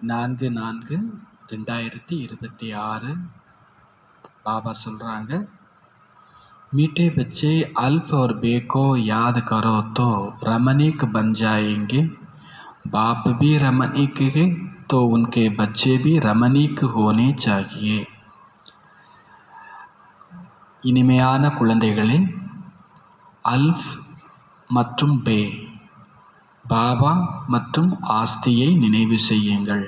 4/4/2026 बाबा சொல்கிறாங்க, मीठे बच्चे अल्फ और बे को याद करो तो रमणीक बन जाएंगे। बाप भी रमणीक है तो उनके बच्चे भी रमणीक होने चाहिए। இனிமையான குழந்தைகளே, அல்ஃப் மற்றும் பே, பாபா மற்றும் ஆஸ்தியை நினைவு செய்யுங்கள்.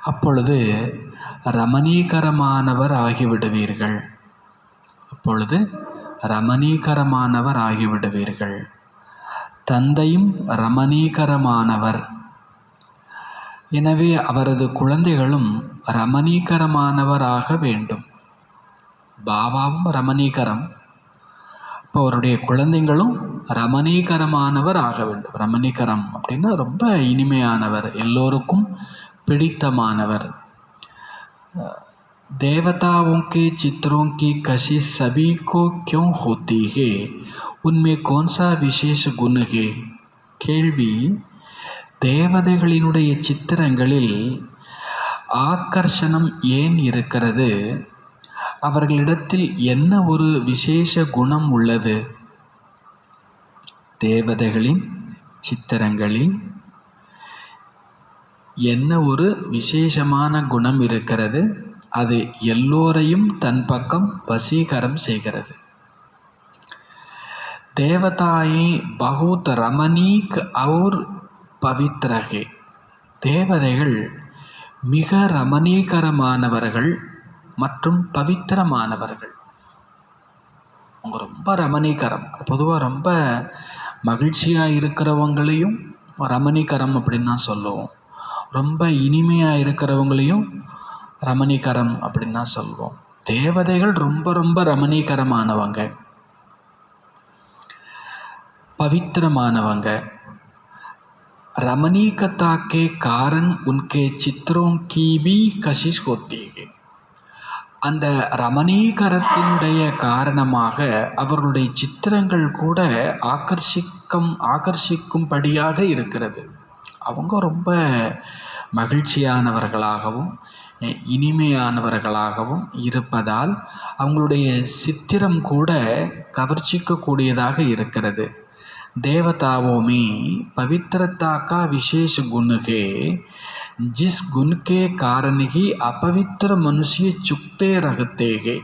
அப்பொழுது ரமணீகரமானவர் ஆகிவிடுவீர்கள். தந்தையும் ரமணீகரமானவர். எனவே அவரது குழந்தைகளும் ரமணீகரமானவர் ஆக வேண்டும். பாபாவும் ரமணீகரம், இப்போ அவருடைய குழந்தைங்களும் ரமணீகரமானவர் ஆக வேண்டும். ரமணீகரம் அப்படின்னா ரொம்ப இனிமையானவர், எல்லோருக்கும் பிடித்தமானவர். देवताओं के चित्रों की कशिश सभी को क्यों होती है? उनमें कौन सा विशेष गुण है? கேள்வி, தேவதைகளினுடைய சித்திரங்களில் ஆக்கர்ஷணம் ஏன் இருக்கிறது? அவர்களிடத்தில் என்ன ஒரு விசேஷ குணம் உள்ளது? தேவதைகளின் சித்திரங்களில் என்ன ஒரு விசேஷமான குணம் இருக்கிறது? அது எல்லோரையும் தன் பக்கம் வசீகரம் செய்கிறது. தேவதாயே பகுத் ரமணீக் और பவித்ர है. தேவதைகள் மிக ரமணீகரமானவர்கள் மற்றும் பவித்திரமானவர்கள். அவங்க ரொம்ப ரமணீகரம். பொதுவாக ரொம்ப மகிழ்ச்சியாக இருக்கிறவங்களையும் ரமணீகரம் அப்படின்னு தான் சொல்லுவோம். ரொம்ப இனிமையாக இருக்கிறவங்களையும் ரமணீகரம் அப்படின்னு தான் சொல்லுவோம். தேவதைகள் ரொம்ப ரொம்ப ரமணீகரமானவங்க, பவித்திரமானவங்க. रमणीकता के कारण उनके चित्रों की भी कशिश होती है. அந்த ரமணீகரத்தினுடைய காரணமாக அவர்களுடைய சித்திரங்கள் கூட ஆகர்ஷிக்கும்படியாக இருக்கிறது. அவங்க ரொம்ப மகிழ்ச்சியானவர்களாகவும் இனிமையானவர்களாகவும் இருப்பதால் அவங்களுடைய சித்திரம் கூட கவர்ச்சிக்கக்கூடியதாக இருக்கிறது. देवताओं में पवित्रता का विशेष गुण है, जिस गुण के कारण ही अपवित्र मनुष्य चुकते रहते हैं.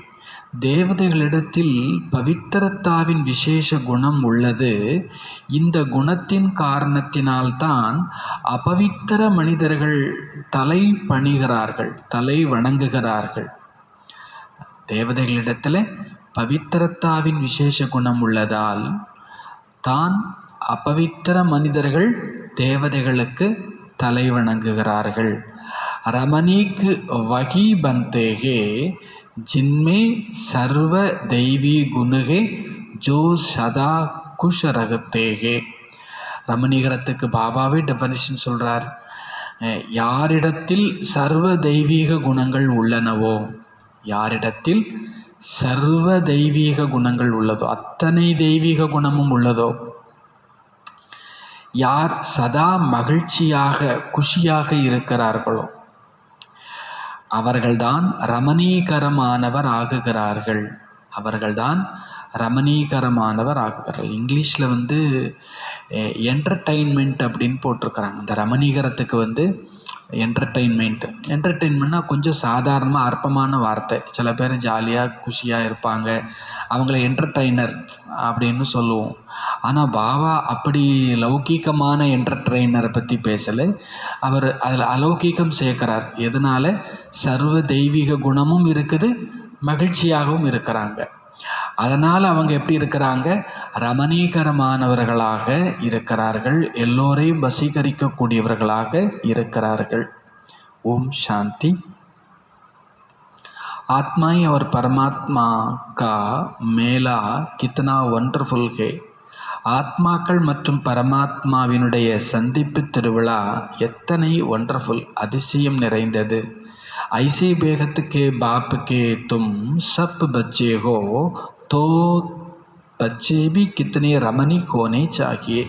தேவதைகளிடத்தில் பவித்திரத்தாவின் விசேஷ குணம் உள்ளது. இந்த குணத்தின் காரணத்தினால்தான் அபவித்திர மனிதர்கள் தலை பணிகிறார்கள், தலை வணங்குகிறார்கள். தேவதைகளிடத்தில் பவித்திரத்தாவின் விசேஷ குணம் உள்ளதால் தான் அபவித்திர மனிதர்கள் தேவதைகளுக்கு தலை வணங்குகிறார்கள். ரமணீக் வகி பந்தேகே ஜின்மே சர்வ தெய்வீ குணுகே ஜோ சதா குஷ் ரகத்தேகே. ரமணீகரத்துக்கு பாபாவே டெஃபனிஷன் சொல்கிறார். யாரிடத்தில் சர்வ தெய்வீக குணங்கள் உள்ளனவோ, யாரிடத்தில் சர்வ தெய்வீக குணங்கள் உள்ளதோ, அத்தனை தெய்வீக குணமும் உள்ளதோ, யார் சதா மகிழ்ச்சியாக குஷியாக இருக்கிறார்களோ அவர்கள்தான் ரமணீகரமானவர் ஆகுகிறார்கள். இங்கிலீஷில் என்டர்டெயின்மெண்ட் அப்படின்னு போட்டிருக்கிறாங்க. இந்த ரமணீகரத்துக்கு என்டர்டெயின்மெண்ட்னா கொஞ்சம் சாதாரணமாக அற்பமான வார்த்தை. சில பேர் ஜாலியாக குஷியாக இருப்பாங்க, அவங்கள என்டர்டெய்னர் அப்படின்னு சொல்லுவோம். ஆனால் பாபா அப்படி லௌகீகமான என்டர்டெய்னரை பற்றி பேசலை. அவர் அதில் அலௌகீகம் சேர்க்கிறார். எதனால்? சர்வ தெய்வீக குணமும் இருக்குது, மகிழ்ச்சியாகவும் இருக்கிறாங்க. அதனால் அவங்க எப்படி இருக்கிறாங்க? ரமணீகரமானவர்களாக இருக்கிறார்கள், எல்லோரையும் வசீகரிக்கக்கூடியவர்களாக இருக்கிறார்கள். ஓம் சாந்தி. आत्माएं और परमात्मा का मेला कितना वंडरफुल है. ஆத்மாக்கள் மற்றும் பரமாத்மாவினுடைய சந்திப்பு திருவிழா எத்தனை ஒண்டர்ஃபுல், அதிசயம் நிறைந்தது. ஐசி பேகத்துக்கே பாப்புக்கே தும் சப் பச்சே ஹோ தோ பச்சே பி கித்தனே ரமணீக் ஹோனே சாகியே.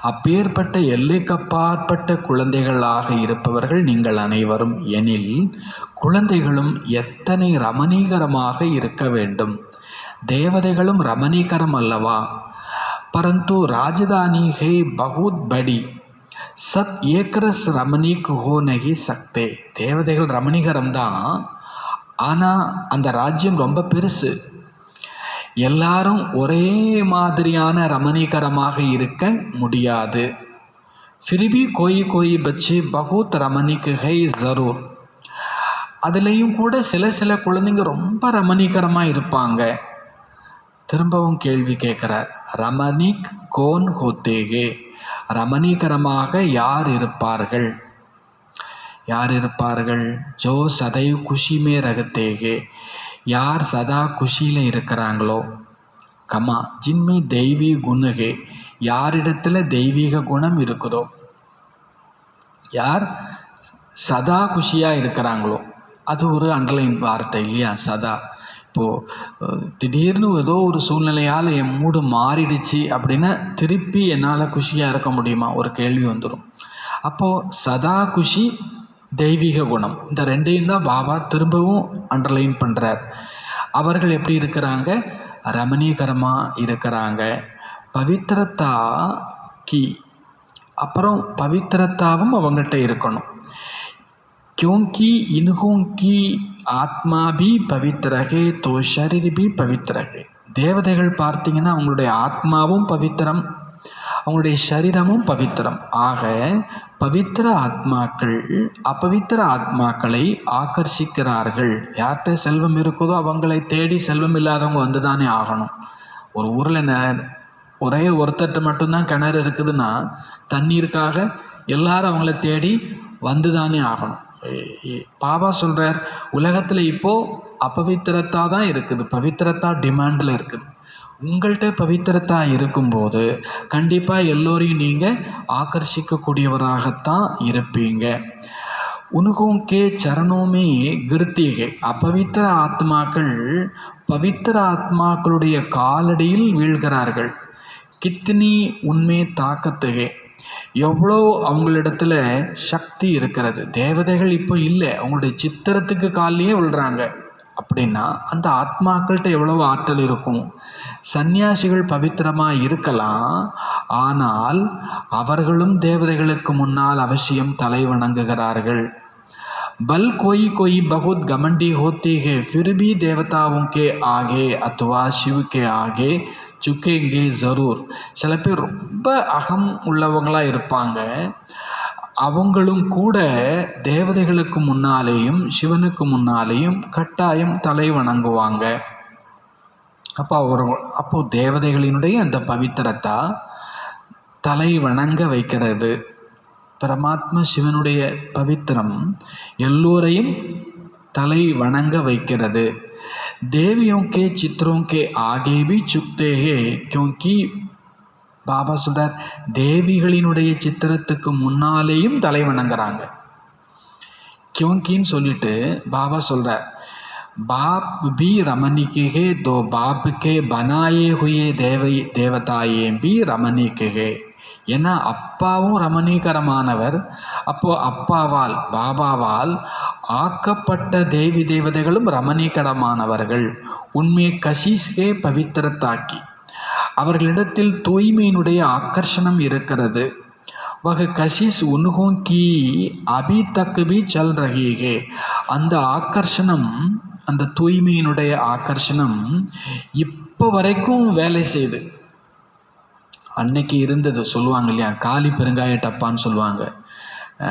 அப்பேற்பட்ட எல்லைக்கப்பாற்பட்ட குழந்தைகளாக இருப்பவர்கள் நீங்கள் அனைவரும் எனில், குழந்தைகளும் எத்தனை ரமணீகரமாக இருக்க வேண்டும். தேவதைகளும் ரமணீகரம் அல்லவா? பரந்து ராஜதானி ஹே பகுத் படி, சப் ஏக்கரஸ் ரமணீக் ஹோ நகி சக்தே. தேவதைகள் ரமணீகரம் தான், ஆனால் அந்த ராஜ்யம் ரொம்ப பெருசு. எல்லாரும் ஒரே மாதிரியான ரமணீகரமாக இருக்க முடியாது. ஃபிரிபி கோயி கோயி பச்சி பகுத் ரமணிக் ஹை ஜரூர். அதுலேயும் கூட சில குழந்தைங்க ரொம்ப ரமணீகரமாக இருப்பாங்க. திரும்பவும் கேள்வி கேட்குறார், ரமணிக் கோன் ஹோத்தேகே, ரமணீகரமாக யார் இருப்பார்கள்? யார் இருப்பார்கள்? ஜோ சதைவ் குஷி மே ரகத்தேகே, யார் சதா குஷியில் இருக்கிறாங்களோ. கமா ஜின்மே தெய்வீ குணகே, யாரிடத்தில் தெய்வீக குணம் இருக்குதோ, யார் சதா குஷியாக இருக்கிறாங்களோ. அது ஒரு அண்டர்லைன் வார்த்தை இல்லையா, சதா. இப்போது திடீர்னு ஏதோ ஒரு சூழ்நிலையால் என் மூடு மாறிடுச்சு அப்படின்னா திருப்பி என்னால் குஷியாக இருக்க முடியுமா? ஒரு கேள்வி வந்துடும். அப்போது சதா குஷி, தெய்வீக குணம், இந்த ரெண்டையும் தான் பாபா திரும்பவும் அண்டர்லைன் பண்ணுறார். அவர்கள் எப்படி இருக்கிறாங்க? ரமணீகரமாக இருக்கிறாங்க. பவித்திரத்தா கி, அப்புறம் பவித்திரத்தாவும் அவங்கள்ட்ட இருக்கணும். क्योंकि इन्हों की ஆத்மா பி பவித்திரகே தோ ஷரீர் பி பவித்திரகே. தேவதைகள் பார்த்தீங்கன்னா அவங்களுடைய ஆத்மாவும் பவித்திரம், அவங்களுடைய சரீரமும் பவித்திரம். ஆக பவித்திர ஆத்மாக்கள் அப்பவித்திர ஆத்மாக்களை ஆகர்ஷிக்கிறார்கள். யார்கிட்ட செல்வம் இருக்குதோ அவங்களை தேடி செல்வம் இல்லாதவங்க வந்து தானே ஆகணும். ஒரு ஊரில் ஒரே ஒருத்தர்கிட்ட மட்டும்தான் கிணறு இருக்குதுன்னா தண்ணீருக்காக எல்லாரும் அவங்கள தேடி வந்து தானே ஆகணும். பாபா சொல்கிறார், உலகத்தில் இப்போது அப்பவித்திரத்தா தான் இருக்குது, பவித்திரத்தா டிமாண்டில் இருக்குது. உங்கள்கிட்ட பவித்திரத்தா இருக்கும்போது கண்டிப்பாக எல்லோரையும் நீங்கள் ஆகர்ஷிக்கக்கூடியவராகத்தான் இருப்பீங்க. உன்கே சரணோமே கிருத்திகை, அப்பவித்திர ஆத்மாக்கள் பவித்திர ஆத்மாக்களுடைய காலடியில் வீழ்கிறார்கள். கித்னி உண்மை தாக்கத்துகே, எவ்வளோ அவங்களிடத்துல சக்தி இருக்கிறது. தேவதைகள் இப்போ இல்லை, அவங்களுடைய சித்திரத்துக்கு காலிலேயே விழுறாங்க. அப்படின்னா அந்த ஆத்மாக்கள்கிட்ட எவ்வளவு ஆற்றல் இருக்கும். சந்நியாசிகள் பவித்திரமாக இருக்கலாம், ஆனால் அவர்களும் தேவதைகளுக்கு முன்னால் அவசியம் தலை வணங்குகிறார்கள். बल कोई कोई बहुत घमंडी होती है, फिर भी देवताओं के आगे अथवा शिव के आगे சுக்கேங்கே ஜரூர். சில பேர் ரொம்ப அகம் உள்ளவங்களாக இருப்பாங்க, அவங்களும் கூட தேவதைகளுக்கு முன்னாலேயும் சிவனுக்கு முன்னாலேயும் கட்டாயம் தலை வணங்குவாங்க. அப்போ தேவதைகளினுடைய அந்த பவித்திரத்தா தலை வணங்க வைக்கிறது. பரமாத்மா சிவனுடைய பவித்திரம் எல்லோரையும் தலை வணங்க வைக்கிறது. देवियों के चित्रों के आगे भी झुकते हैं, क्योंकि பாபா சொல்றார், தேவிகளினுடைய சித்திரத்துக்கு முன்னாலேயும் தலை வணங்குறாங்க. क्योंकिன்னு சொல்லிட்டு பாபா சொல்றார், बाप भी रमणीक है, दो बाप के बनाए हुए देवताएं भी रमणीक है. ஏன்னா அப்பாவும் ரமணீகரமானவர். அப்போ அப்பாவால் பாபாவால் ஆக்கப்பட்ட தேவி தேவதைகளும் ரமணீகரமானவர்கள். உண்மை கஷிஷ்கே பவித்திரத்தாக்கி, அவர்களிடத்தில் தூய்மையினுடைய ஆக்கர்ஷணம் இருக்கிறது. வக கஷிஷ் உன்ஹோं की अभी तक भी चल रही है. அந்த ஆக்கர்ஷணம், அந்த தூய்மையினுடைய ஆக்கர்ஷணம் இப்போ வரைக்கும் வேலை செய்யுது. அன்னைக்கு இருந்தது சொல்லுவாங்க இல்லையா, காலி பெருங்காய டப்பான்னு சொல்லுவாங்க.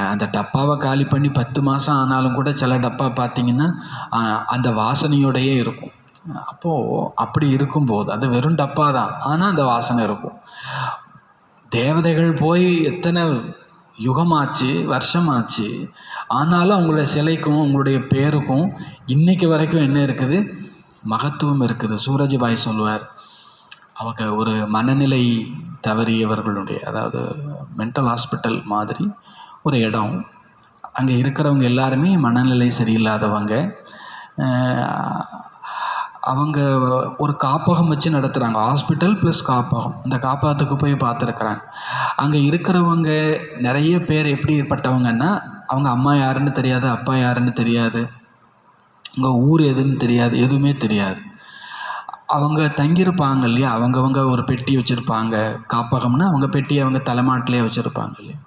அந்த டப்பாவை காலி பண்ணி 10 மாதம் ஆனாலும் கூட சில டப்பா பார்த்திங்கன்னா அந்த வாசனையோடையே இருக்கும். அப்போது அப்படி இருக்கும்போது அது வெறும் டப்பா தான், ஆனால் அந்த வாசனை இருக்கும். தேவதைகள் போய் எத்தனை யுகமாச்சு, வருஷமாச்சு, ஆனாலும் அவங்களோட சிலைக்கும் அவங்களுடைய பேருக்கும் இன்றைக்கு வரைக்கும் என்ன இருக்குது? மகத்துவம் இருக்குது. சூரஜ்பாய் சொல்லுவார், அவங்க ஒரு மனநிலை தவறியவர்களுடைய, அதாவது மென்டல் ஹாஸ்பிட்டல் மாதிரி ஒரு இடம். அங்கே இருக்கிறவங்க எல்லாருமே மனநிலை சரியில்லாதவங்க. அவங்க ஒரு காப்பகம் வச்சு நடத்துகிறாங்க, ஹாஸ்பிட்டல் ப்ளஸ் காப்பகம். அந்த காப்பகத்துக்கு போய் பார்த்துருக்குறாங்க. அங்கே இருக்கிறவங்க நிறைய பேர் எப்படிப்பட்டவங்கன்னா, அவங்க அம்மா யாருன்னு தெரியாது, அப்பா யாருன்னு தெரியாது, அவங்க ஊர் எதுன்னு தெரியாது, எதுவுமே தெரியாது. அவங்க தங்கியிருப்பாங்க இல்லையா, அவங்கவங்க ஒரு பெட்டி வச்சுருப்பாங்க. காப்பகம்னா அவங்க பெட்டியை அவங்க தலைமாட்டிலே வச்சுருப்பாங்க இல்லையா.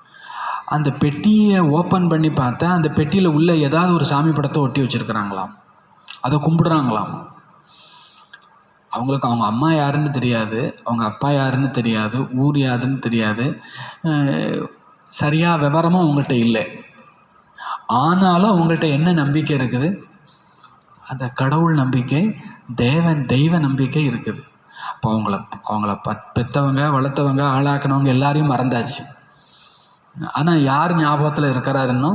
அந்த பெட்டியை ஓப்பன் பண்ணி பார்த்தா அந்த பெட்டியில் உள்ள ஏதாவது ஒரு சாமி படத்தை ஒட்டி வச்சுருக்குறாங்களாம். அதை கும்பிடுறாங்களாம். அவங்களுக்கு அவங்க அம்மா யாருன்னு தெரியாது, அவங்க அப்பா யாருன்னு தெரியாது, ஊர் யாருன்னு தெரியாது, சரியாக விவரமும் அவங்கள்ட்ட இல்லை. ஆனாலும் அவங்கள்ட்ட என்ன நம்பிக்கை இருக்குது? அந்த கடவுள் நம்பிக்கை, தெய்வ நம்பிக்கை இருக்குது. அப்போ அவங்கள பெற்றவங்க, வளர்த்தவங்க, ஆளாக்கினவங்க எல்லாரையும் மறந்தாச்சு. ஆனால் யார் ஞாபகத்தில் இருக்கிறாருன்னோ,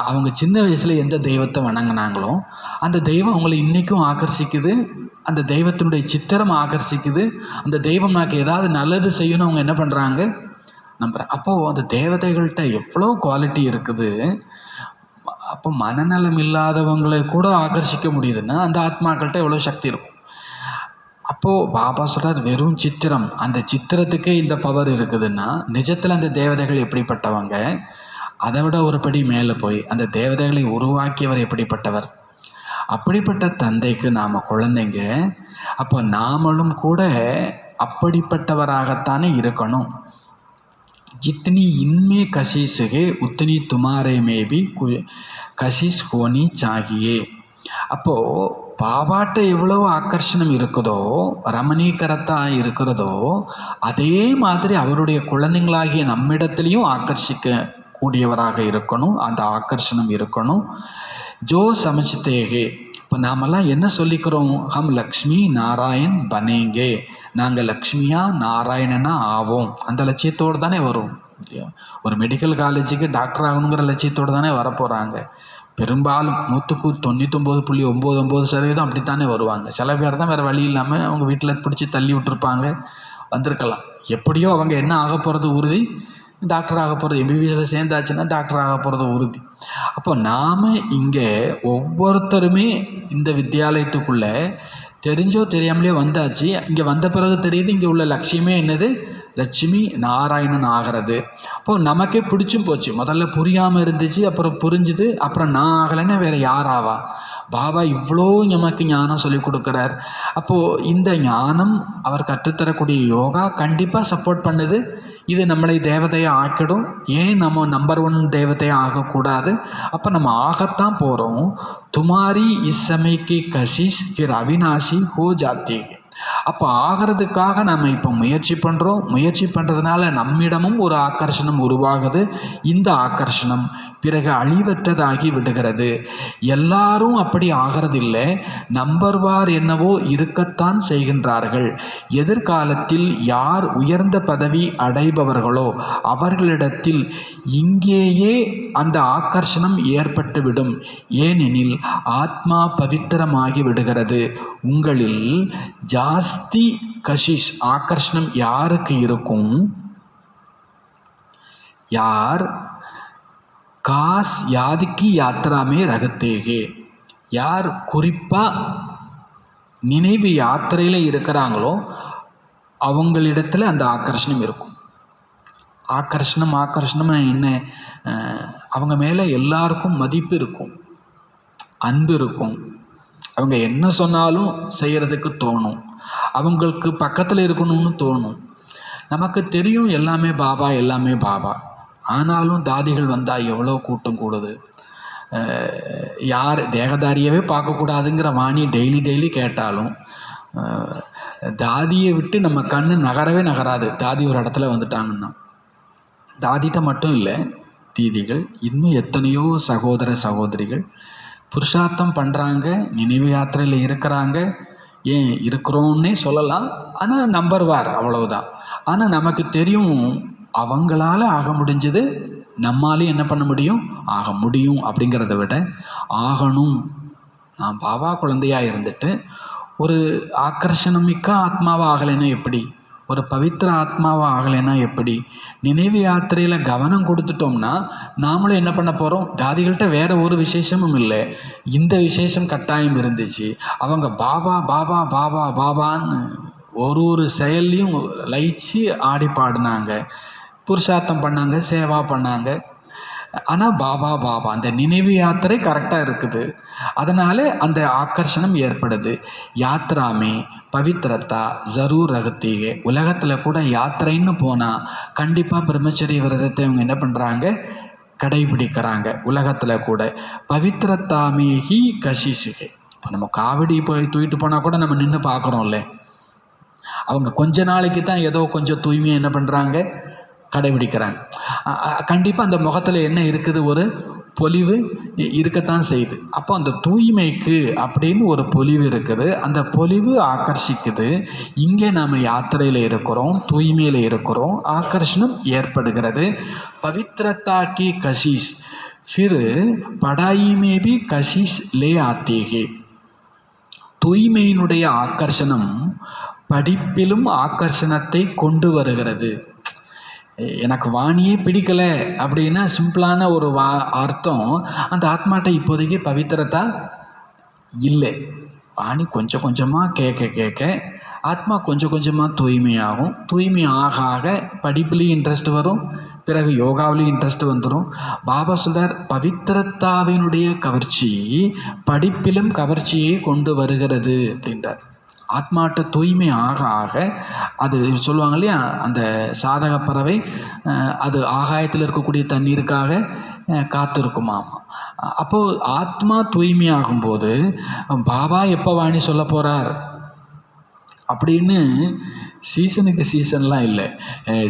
அவங்க சின்ன வயசில் எந்த தெய்வத்தை வணங்கினாங்களோ அந்த தெய்வம் அவங்களை இன்றைக்கும் ஆகர்ஷிக்குது. அந்த தெய்வத்தினுடைய சித்திரம் ஆகர்ஷிக்குது. அந்த தெய்வம் எனக்கு ஏதாவது நல்லது செய்யணும் அவங்க என்ன பண்ணுறாங்க, நம்புகிறேன். அப்போது அந்த தேவதைகள்கிட்ட எவ்வளோ குவாலிட்டி இருக்குது. அப்போ மனநலம் இல்லாதவங்களை கூட ஆகர்ஷிக்க முடியுதுன்னா அந்த ஆத்மாக்கள்கிட்ட எவ்வளோ சக்தி இருக்கும். அப்போது பாபா சொல்கிறார், வெறும் சித்திரம், அந்த சித்திரத்துக்கே இந்த பவர் இருக்குதுன்னா நிஜத்தில் அந்த தேவதைகள் எப்படிப்பட்டவங்க? அதை விட ஒரு படி மேலே போய் அந்த தேவதைகளை உருவாக்கியவர் எப்படிப்பட்டவர்? அப்படிப்பட்ட தந்தைக்கு நாம் குழந்தைங்க. அப்போ நாமளும் கூட அப்படிப்பட்டவராகத்தானே இருக்கணும். जितनी इनमें कशिश है उतनी तुम्हारे में भी कशिश होनी चाहिए. அப்போது பாபாட்ட எவ்வளோ ஆக்கர்ஷணம் இருக்குதோ, ரமணீகரத்தாக இருக்கிறதோ, அதே மாதிரி அவருடைய குழந்தைங்களாகிய நம்மிடத்துலையும் ஆக்கர்ஷிக்க கூடியவராக இருக்கணும். அந்த ஆக்கர்ஷணம் இருக்கணும். ஜோ சமஜ்தேகே. இப்போ நாமெல்லாம் என்ன சொல்லிக்கிறோம்? ஹம் லக்ஷ்மி நாராயண் பனேங்கே, நாங்கள் லக்ஷ்மியா நாராயணனா ஆவோம். அந்த லட்சியத்தோடு தானே வரும் இல்லையா? ஒரு மெடிக்கல் காலேஜுக்கு டாக்டர் ஆகணுங்கிற லட்சியத்தோடு தானே வரப்போகிறாங்க. பெரும்பாலும் 99.99% அப்படித்தானே வருவாங்க. சில பேர் தான் வேறு வழி இல்லாமல் அவங்க வீட்டில் பிடிச்சி தள்ளி விட்டுருப்பாங்க, வந்திருக்கலாம். எப்படியோ அவங்க என்ன ஆக போகிறது உறுதி, டாக்டர் ஆக போகிறது. எம்பிபிஎஸ்சில் சேர்ந்தாச்சுன்னா டாக்டர் ஆக போகிறது உறுதி. அப்போ நாம் இங்கே ஒவ்வொருத்தருமே இந்த வித்தியாலயத்துக்குள்ளே தெரிஞ்சோ தெரியாமலே வந்தாச்சு. இங்கே வந்த பிறகு தெரியுது இங்கே உள்ள லட்சியமே என்னது? லட்சுமி நாராயணன் ஆகிறது. அப்போது நமக்கே பிடிச்சும் போச்சு. முதல்ல புரியாமல் இருந்துச்சு, அப்புறம் புரிஞ்சுது, அப்புறம் நான் ஆகலைன்னா வேறு யார் ஆவா? பாபா இவ்வளோ நமக்கு ஞானம் சொல்லி கொடுக்குறார். அப்போது இந்த ஞானம் அவர் கற்றுத்தரக்கூடிய யோகா கண்டிப்பாக சப்போர்ட் பண்ணுது. இது நம்மளை தேவதையை ஆக்கிடும். ஏன் நம்ம நம்பர் 1 தேவதையை ஆகக்கூடாது? அப்போ நம்ம ஆகத்தான் போகிறோம். துமாரி இஸ்ஸமைக்கு கஷிஷ் ஃபிர் அவினாஷி ஹோ ஜாத்தி. அப்போ ஆகிறதுக்காக நம்ம இப்போ முயற்சி பண்ணுறோம். முயற்சி பண்ணுறதுனால நம்மிடமும் ஒரு ஆக்கர்ஷணம் உருவாகுது. இந்த ஆக்கர்ஷணம் பிறகு அழிவற்றதாகி விடுகிறது. எல்லாரும் அப்படி ஆகிறதில்லை. நம்பர்வார் என்னவோ இருக்கத்தான் செய்கின்றார்கள். எதிர்காலத்தில் யார் உயர்ந்த பதவி அடைபவர்களோ அவர்களிடத்தில் இங்கேயே அந்த ஆக்கர்ஷணம் ஏற்பட்டுவிடும். ஏனெனில் ஆத்மா பவித்திரமாகி விடுகிறது. உங்களில் ஜாஸ்தி கஷிஷ் ஆக்கர்ஷணம் யாருக்கு இருக்கும்? யார் காஸ் யாதிக்கு யாத்திராமே ரகத்தேகே, யார் குறிப்பாக நினைவு யாத்திரையில் இருக்கிறாங்களோ அவங்களிடத்தில் அந்த ஆக்கர்ஷணம் இருக்கும். ஆக்கர்ஷணம்னா என்ன? அவங்க மேலே எல்லாருக்கும் மதிப்பு இருக்கும், அன்பு இருக்கும். அவங்க என்ன சொன்னாலும் செய்கிறதுக்கு தோணும். அவங்களுக்கு பக்கத்தில் இருக்கணும்னு தோணும். நமக்கு தெரியும் எல்லாமே பாபா, எல்லாமே பாபா. ஆனாலும் தாதிகள் வந்தால் எவ்வளோ கூட்டம் கூடுது. யார் தேகதாரியவே பார்க்கக்கூடாதுங்கிற வாணி டெய்லி கேட்டாலும் தாதியை விட்டு நம்ம கண்ணு நகரவே நகராது. தாதி ஒரு இடத்துல வந்துட்டாங்கன்னா. தாதிட்ட மட்டும் இல்லை, தீதிகள் இன்னும் எத்தனையோ சகோதர சகோதரிகள் புருஷார்த்தம் பண்ணுறாங்க, நினைவு யாத்திரையில் இருக்கிறாங்க. ஏன் இருக்கிறோன்னே சொல்லலாம். ஆனால் நம்பர்வார் அவ்வளவுதான். ஆனால் நமக்கு தெரியும் அவங்களால ஆக முடிஞ்சது, நம்மளாலே என்ன பண்ண முடியும்? ஆக முடியும். அப்படிங்கிறத விட ஆகணும். நான் பாபா குழந்தையாக இருந்துட்டு ஒரு ஆக்கர்ஷணமிக்க ஆத்மாவாக ஆகலைன்னா எப்படி? ஒரு பவித்திர ஆத்மாவாக ஆகலைன்னா எப்படி? நினைவு யாத்திரையில் கவனம் கொடுத்துட்டோம்னா நாமளும் என்ன பண்ண போகிறோம்? தாதிகள்கிட்ட வேற ஒரு விசேஷமும் இல்லை, இந்த விசேஷம் கட்டாயம் இருந்துச்சு. அவங்க பாபா பாபா பாபா பாபான்னு ஒரு செயல்லையும் லயிச்சு ஆடி பாடினாங்க, புருஷார்த்தம் பண்ணாங்க, சேவா பண்ணாங்க. ஆனால் பாபா பாபா அந்த நினைவு யாத்திரை கரெக்டாக இருக்குது, அதனால் அந்த ஆக்கர்ஷணம் ஏற்படுது. யாத்ராமே பவித்ரத்தா ஜரூர் ரகத்தீகே. உலகத்தில் கூட யாத்திரைன்னு போனால் கண்டிப்பாக பிரம்மச்சரிய விரதத்தை இவங்க என்ன பண்ணுறாங்க? கடைபிடிக்கிறாங்க. உலகத்தில் கூட பவித்ரத்தாமே ஹி கஷிஷுகே. இப்போ நம்ம காவடி போய் தூக்கிட்டு போனால் கூட நம்ம நின்று பார்க்குறோம்ல, அவங்க கொஞ்ச நாளைக்கு தான் ஏதோ கொஞ்சம் தூய்மையை என்ன பண்ணுறாங்க? கடைபிடிக்கிறாங்க. கண்டிப்பாக அந்த முகத்தில் என்ன இருக்குது? ஒரு பொலிவு இருக்கத்தான் செய்யுது. அப்போ அந்த தூய்மைக்கு அப்படின்னு ஒரு பொலிவு இருக்குது, அந்த பொலிவு ஆக்கர்ஷிக்குது. இங்கே நாம் யாத்திரையில் இருக்கிறோம், தூய்மையில் இருக்கிறோம், ஆக்கர்ஷணம் ஏற்படுகிறது. பவித்ரதா கி கஷிஷ் ஃபிர் படாயி மே பி கஷிஷ் லே ஆத்தே ஹே. தூய்மையினுடைய ஆக்கர்ஷணம் படிப்பிலும் ஆக்கர்ஷணத்தை கொண்டு வருகிறது. எனக்கு வாணியே பிடிக்கலை அப்படின்னா சிம்பிளான ஒரு அர்த்தம், அந்த ஆத்மாட்ட இப்போதைக்கு பவித்திரத்தா இல்லை. வாணி கொஞ்சம் கொஞ்சமாக கேட்க கேட்க ஆத்மா கொஞ்சம் கொஞ்சமாக தூய்மையாகும். தூய்மை ஆக ஆக படிப்புலேயும் இன்ட்ரெஸ்ட் வரும், பிறகு யோகாவிலையும் இன்ட்ரெஸ்ட் வந்துடும். பாபா சொல்றார், பவித்திரத்தாவினுடைய கவர்ச்சி படிப்பிலும் கவர்ச்சியை கொண்டு வருகிறது அப்படின்றார். ஆத்மாட்ட தூய்மை ஆக ஆக அது சொல்லுவாங்க இல்லையா, அந்த சாதக பறவை அது ஆகாயத்தில் இருக்கக்கூடிய தண்ணீருக்காக காத்திருக்குமாம். அப்போது ஆத்மா தூய்மை ஆகும்போது பாபா எப்போ வாணி சொல்ல போகிறார் அப்படின்னு சீசனுக்கு சீசன்லாம் இல்லை,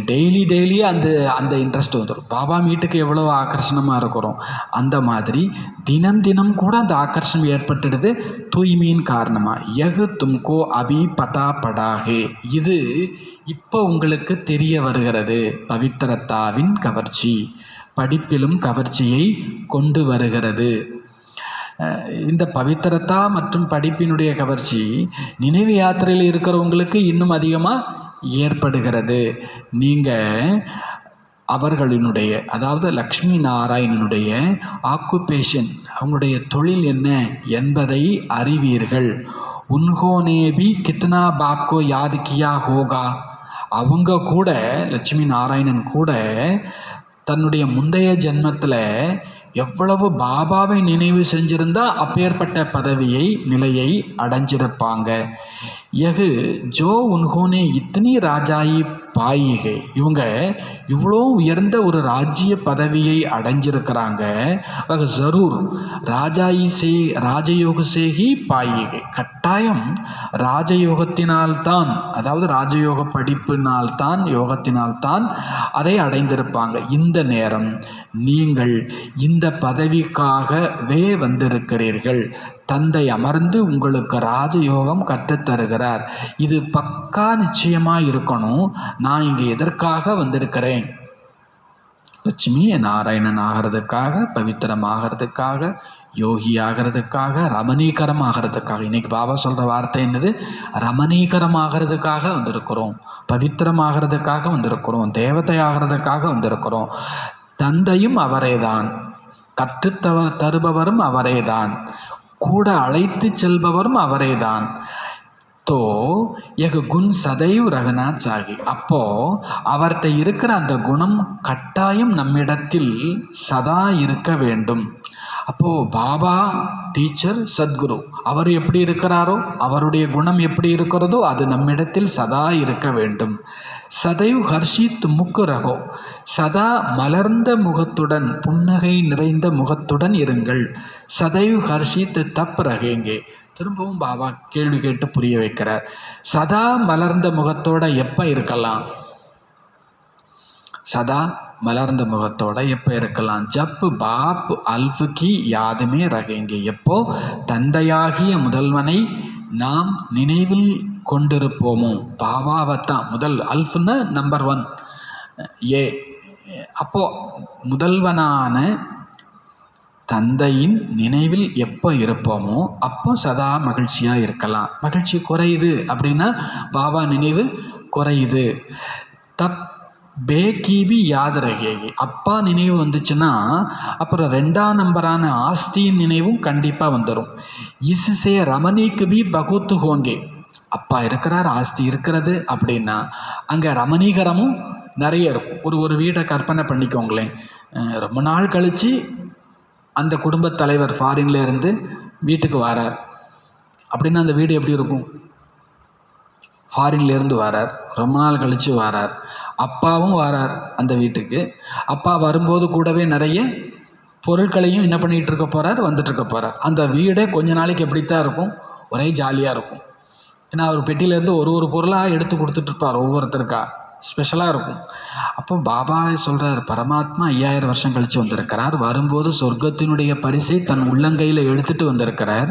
டெய்லி அந்த இன்ட்ரெஸ்ட் வந்துடும். பாபா மீட்டுக்கு எவ்வளோ ஆக்கர்ஷணமாக இருக்கிறோம், அந்த மாதிரி தினம் கூட அந்த ஆக்கர்ஷணம் ஏற்பட்டுடுது தூய்மையின் காரணமாக. யகு தும்கோ அபி பதா படாகே. இது இப்போ உங்களுக்கு தெரிய வருகிறது. பவித்திரத்தாவின் கவர்ச்சி படிப்பிலும் கவர்ச்சியை கொண்டு வருகிறது. இந்த பவித்திரத்தா மற்றும் படிப்பினுடைய கவர்ச்சி நினைவு யாத்திரையில் இருக்கிறவங்களுக்கு இன்னும் அதிகமாக ஏற்படுகிறது. நீங்கள் அவர்களினுடைய, அதாவது லக்ஷ்மி நாராயணனுடைய ஆக்குபேஷன், அவங்களுடைய தொழில் என்ன என்பதை அறிவீர்கள். உன்ஹோனேபி கித்னா பாப்கோ யாத் கியா ஹோகா. அவங்க கூட, லட்சுமி நாராயணன் கூட தன்னுடைய முந்தைய ஜென்மத்தில் எவ்வளவு பாபாவை நினைவு செஞ்சிருந்தா அப்பேற்பட்ட பதவியை நிலையை அடைஞ்சிருப்பாங்க. யகு ஜோ உன்ஹோனே இத்தனி ராஜாயி பாயிகை. இவங்க இவ்வளோ உயர்ந்த ஒரு ராஜ்ய பதவியை அடைஞ்சிருக்கிறாங்க. ஜரூர் ராஜாயி சே ராஜயோக சேகி பாயிகை. கட்டாயம் ராஜயோகத்தினால்தான், அதாவது ராஜயோக படிப்பினால்தான், யோகத்தினால்தான் அதை அடைந்திருப்பாங்க. இந்த நேரம் நீங்கள் இந்த பதவிக்காகவே வந்திருக்கிறீர்கள். தந்தை அமர்ந்து உங்களுக்கு ராஜயோகம் கற்றுத்தருகிறார். இது பக்கா நிச்சயமாக இருக்கணும். நான் இங்கே எதற்காக வந்திருக்கிறேன்? லட்சுமி நாராயணன் ஆகிறதுக்காக, பவித்திரம் ஆகிறதுக்காக, யோகி ஆகிறதுக்காக, ரமணீகரம் ஆகிறதுக்காக. இன்னைக்கு பாபா சொல்கிற வார்த்தை என்னது? ரமணீகரம் ஆகிறதுக்காக வந்திருக்கிறோம், பவித்திரம் ஆகிறதுக்காக வந்திருக்கிறோம், தேவதை ஆகிறதுக்காக வந்திருக்கிறோம். தந்தையும் அவரேதான், தருபவரும் அவரேதான், கூட அழைத்து செல்பவரும் அவரேதான். தோ எக குண் சதைவ் ரகனா சாகி. அப்போ அவர்கிட்ட இருக்கிற அந்த குணம் கட்டாயம் நம்மிடத்தில் சதா இருக்க வேண்டும். அப்போது பாபா டீச்சர் சத்குரு அவர் எப்படி இருக்கிறாரோ, அவருடைய குணம் எப்படி இருக்கிறதோ அது நம்மிடத்தில் சதா இருக்க வேண்டும். சதைவ் ஹர்ஷித் முக்கு ரகோ. சதா மலர்ந்த முகத்துடன், புன்னகை நிறைந்த முகத்துடன் இருங்கள். சதைவ் ஹர்ஷித் தப் ரகேங்கே. திரும்பவும் பாபா கேள்வி கேட்டு புரிய வைக்கிறார். சதா மலர்ந்த முகத்தோட எப்போ இருக்கலாம்? சதா மலர்ந்த முகத்தோட எப்போ இருக்கலாம்? ஜப் பாப் அல்ஃப் கி யாதுமே ரகேங்கே. எப்போ தந்தையாகிய முதல்வனை நாம் நினைவில் கொண்டிருப்போமோ, பாபாவைத்தான் முதல், அல்ஃப்னா நம்பர் 1 ஏ. அப்போ முதல்வனான தந்தையின் நினைவில் எப்போ இருப்போமோ அப்போ சதா மகிழ்ச்சியாக இருக்கலாம். மகிழ்ச்சி குறையுது அப்படின்னா பாபா நினைவு குறையுது. தப் பேக்கீபி யாத் ரகேகி. அப்பா நினைவு வந்துச்சுன்னா அப்புறம் 2ஆம் நம்பரான ஆஸ்தியின் நினைவும் கண்டிப்பாக வந்துடும். இசுசே ரமணிக்கு பி பகுத்து ஹோங்கே. அப்பா இருக்கிறார், ஆஸ்தி இருக்கிறது அப்படின்னா அங்கே ரமணீகரமும் நிறைய இருக்கும். ஒரு வீட்டை கற்பனை பண்ணிக்கோங்களேன். ரொம்ப நாள் கழித்து அந்த குடும்பத் தலைவர் ஃபாரின்ல இருந்து வீட்டுக்கு வரார் அப்படின்னா அந்த வீடு எப்படி இருக்கும்? ஃபாரின்லேருந்து வரார், ரொம்ப நாள் கழித்து வரார், அப்பாவும் வரார் அந்த வீட்டுக்கு. அப்பா வரும்போது கூடவே நிறைய பொருட்களையும் என்ன பண்ணிகிட்டு இருக்க போகிறார், வந்துட்டு இருக்க போகிறார். அந்த வீடே கொஞ்ச நாளைக்கு எப்படித்தான் இருக்கும்? ஒரே ஜாலியாக இருக்கும். ஏன்னா அவர் பெட்டியிலேருந்து ஒரு பொருளாக எடுத்து கொடுத்துட்ருப்பார், ஒவ்வொருத்தருக்கா ஸ்பெஷலாக இருக்கும். அப்போ பாபா சொல்கிறார், பரமாத்மா 5000 வருஷம் கழித்து வந்திருக்கிறார். வரும்போது சொர்க்கத்தினுடைய பரிசை தன் உள்ளங்கையில் எடுத்துகிட்டு வந்திருக்கிறார்.